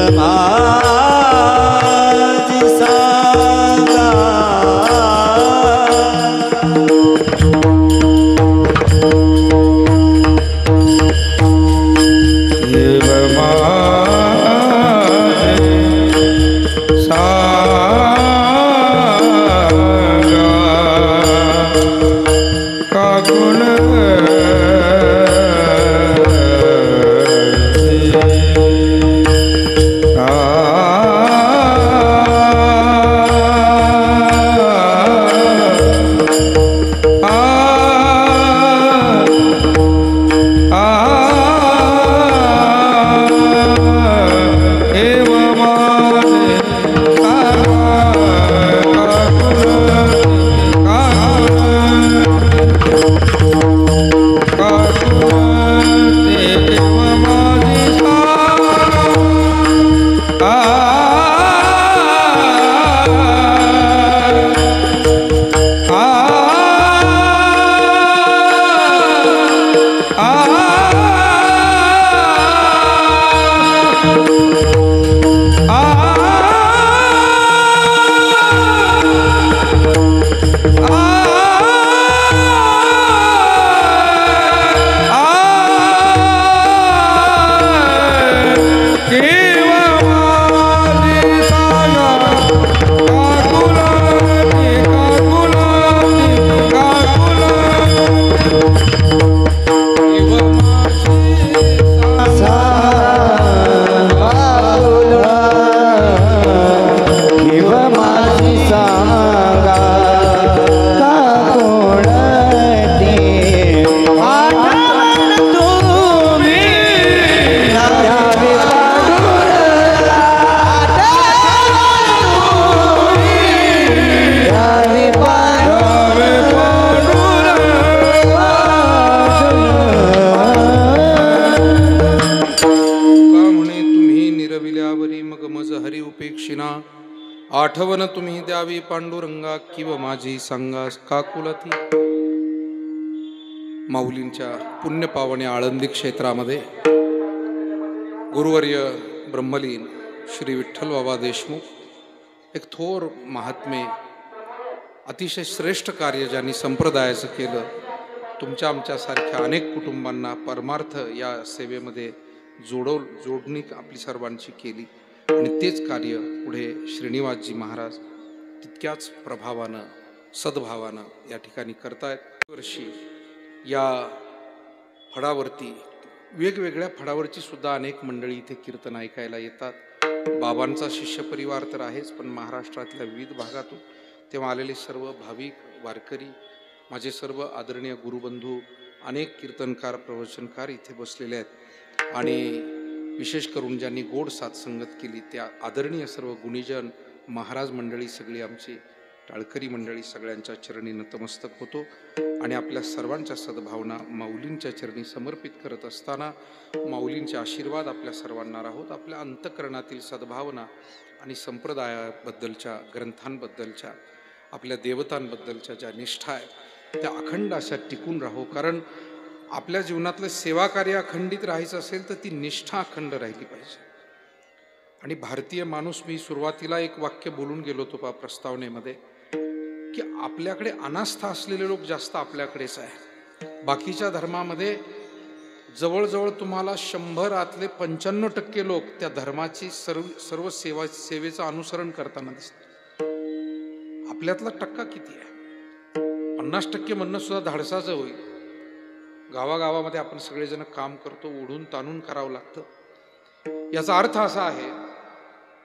माझी सांगा आठवण तुम्ही द्यावी पांडुरंगा किंवा माझी सांगा काकुलती. माऊलींच्या पुण्यपावने आळंदी क्षेत्रामध्ये गुरुवर्य ब्रह्मलीन श्री विठ्ठल बाबा देशमुख एक थोर महात्मे अतिशय श्रेष्ठ कार्य ज्यांनी संप्रदायाचं केलं. तुमच्या आमच्यासारख्या अनेक कुटुंबांना परमार्थ या सेवेमध्ये जोडणी आपली सर्वांची केली आणि तेच कार्य पुढे श्रीनिवासजी महाराज तितक्याच प्रभावानं सद्भावानं या ठिकाणी करतायत. वर्षी या फडावरती वेगवेगळ्या फडावरची सुद्धा अनेक मंडळी इथे कीर्तन ऐकायला येतात. बाबांचा शिष्य परिवार तर आहेच, पण महाराष्ट्रातल्या विविध भागातून तेव्हा आलेले सर्व भाविक वारकरी, माझे सर्व आदरणीय गुरुबंधू, अनेक कीर्तनकार प्रवचनकार इथे बसलेले आहेत. आणि विशेष करून ज्यांनी गोड साथसंगत केली त्या आदरणीय सर्व गुणीजन महाराज मंडळी, सगळी आमची टाळकरी मंडळी, सगळ्यांच्या चरणी नतमस्तक होतो. आणि आपल्या सर्वांच्या सद्भावना माऊलींच्या चरणी समर्पित करत असताना माऊलींचे आशीर्वाद आपल्या सर्वांना राहोत. आपल्या अंतःकरणातील सद्भावना आणि संप्रदायाबद्दलच्या, ग्रंथांबद्दलच्या, आपल्या देवतांबद्दलच्या ज्या निष्ठा आहे त्या अखंड अशा टिकून राहो. कारण आपल्या जीवनातलं सेवा कार्य अखंडित राहायचं असेल तर ती निष्ठा अखंड राहिली पाहिजे. आणि भारतीय माणूस, मी सुरुवातीला एक वाक्य बोलून गेलो होतो प्रस्तावनेमध्ये, की आपल्याकडे अनास्था असलेले लोक जास्त आपल्याकडेच आहे. बाकीच्या धर्मामध्ये जवळजवळ तुम्हाला 100 95% लोक त्या धर्माची सर्व सेवेचं अनुसरण करताना दिसतात. आपल्यातला टक्का किती आहे? 50% म्हणणं सुद्धा धाडसाचं होईल. गावागावामध्ये आपण सगळेजण काम करतो, ओढून ताणून करावं लागतं. याचा अर्थ असा आहे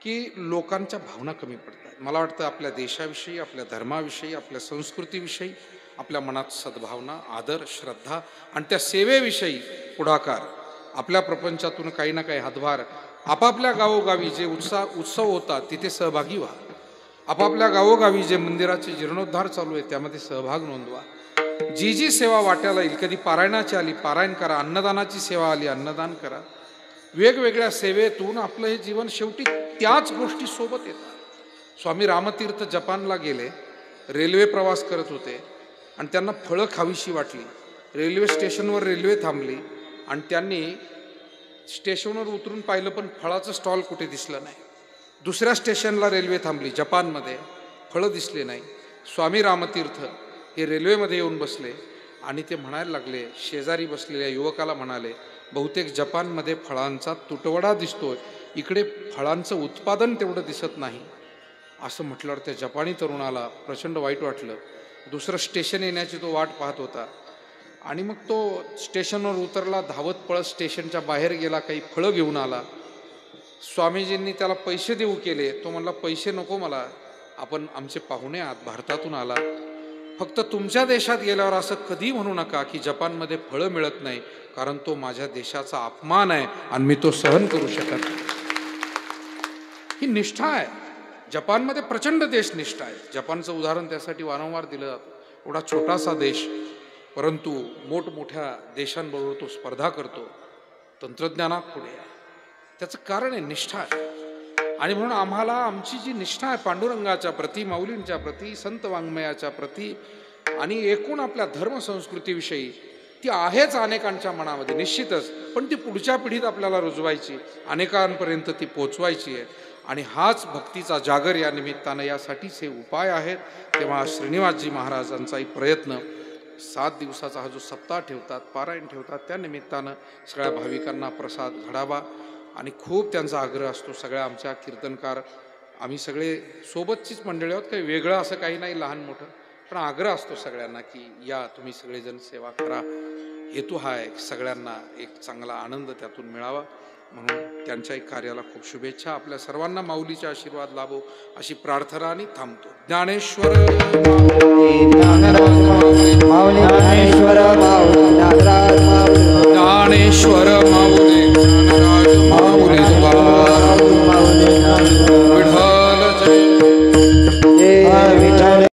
की लोकांच्या भावना कमी पडतात. मला वाटतं आपल्या देशाविषयी, आपल्या धर्माविषयी, आपल्या संस्कृतीविषयी आपल्या मनात सद्भावना, आदर, श्रद्धा आणि त्या सेवेविषयी पुढाकार, आपल्या प्रपंचातून काही ना काही हातभार, आपापल्या गावोगावी जे उत्सव होतात तिथे सहभागी व्हा. आपापल्या गावोगावी जे मंदिराचे जीर्णोद्धार चालू आहे त्यामध्ये सहभाग नोंदवा. जी जी सेवा वाट्याला येईल, कधी पारायणाची आली पारायण करा, अन्नदानाची सेवा आली अन्नदान करा. वेगवेगळ्या सेवेतून आपलं हे जीवन शेवटी त्याच गोष्टी सोबत येतात. स्वामी रामतीर्थ जपानला गेले, रेल्वे प्रवास करत होते आणि त्यांना फळं खावीशी वाटली. रेल्वे स्टेशनवर रेल्वे थांबली आणि त्यांनी स्टेशनवर उतरून पाहिलं पण फळाचं स्टॉल कुठे दिसलं नाही. दुसऱ्या स्टेशनला रेल्वे थांबली जपानमध्ये, फळं दिसले नाही. स्वामी रामतीर्थ हे रेल्वेमध्ये येऊन बसले आणि ते म्हणायला लागले, शेजारी बसलेल्या युवकाला म्हणाले, बहुतेक जपानमध्ये फळांचा तुटवडा दिसतोय, इकडे फळांचं उत्पादन तेवढं दिसत नाही. असं म्हटल्यावर त्या जपानी तरुणाला प्रचंड वाईट वाटलं. दुसरं स्टेशन येण्याची तो वाट पाहत होता आणि मग तो स्टेशनवर उतरला, धावत पळत स्टेशनच्या बाहेर गेला, काही फळं घेऊन आला. स्वामीजींनी त्याला पैसे देऊ केले. तो म्हणला, पैसे नको मला, आपण आमचे पाहुणे आहात, भारतातून आला, फक्त तुमच्या देशात गेल्यावर असं कधी म्हणू नका की जपानमध्ये फळं मिळत नाही, कारण तो माझ्या देशाचा अपमान आहे आणि मी तो सहन करू शकत नाही. ही निष्ठा आहे. जपानमध्ये प्रचंड देशनिष्ठा आहे. जपानचं उदाहरण त्यासाठी वारंवार दिलं जातं. एवढा छोटासा देश, परंतु मोठमोठ्या देशांबरोबर तो स्पर्धा करतो, तंत्रज्ञानात पुढे आहे. त्याचं कारण आहे निष्ठा आहे. आणि म्हणून आम्हाला आमची जी निष्ठा आहे पांडुरंगाच्या प्रती, माऊलींच्या प्रती, संत वाङ्मयाच्या प्रती आणि एकूण आपल्या धर्मसंस्कृतीविषयी, ती आहेच अनेकांच्या मनामध्ये निश्चितच, पण ती पुढच्या पिढीत आपल्याला रुजवायची, अनेकांपर्यंत ती पोचवायची आहे. आणि हाच भक्तीचा जागर या निमित्तानं, यासाठीच हे उपाय आहेत. तेव्हा श्रीनिवासजी महाराजांचाही प्रयत्न, 7 दिवसाचा हा जो सप्ताह ठेवतात, पारायण ठेवतात, त्या निमित्तानं सगळ्या भाविकांना प्रसाद घडावा आणि खूप त्यांचा आग्रह असतो. सगळ्या आमच्या कीर्तनकार, आम्ही सगळे सोबतचीच मंडळी आहोत, काही वेगळं असं काही नाही लहान मोठं, पण आग्रह असतो सगळ्यांना की या तुम्ही सगळेजण सेवा करा. हेतू हा आहे सगळ्यांना एक चांगला आनंद त्यातून मिळावा, म्हणून त्यांच्याही कार्याला खूप शुभेच्छा. आपल्या सर्वांना माऊलीचा आशीर्वाद लाभो अशी प्रार्थना आणि थांबतो. ज्ञानेश्वर ज्ञानेश्वर माऊली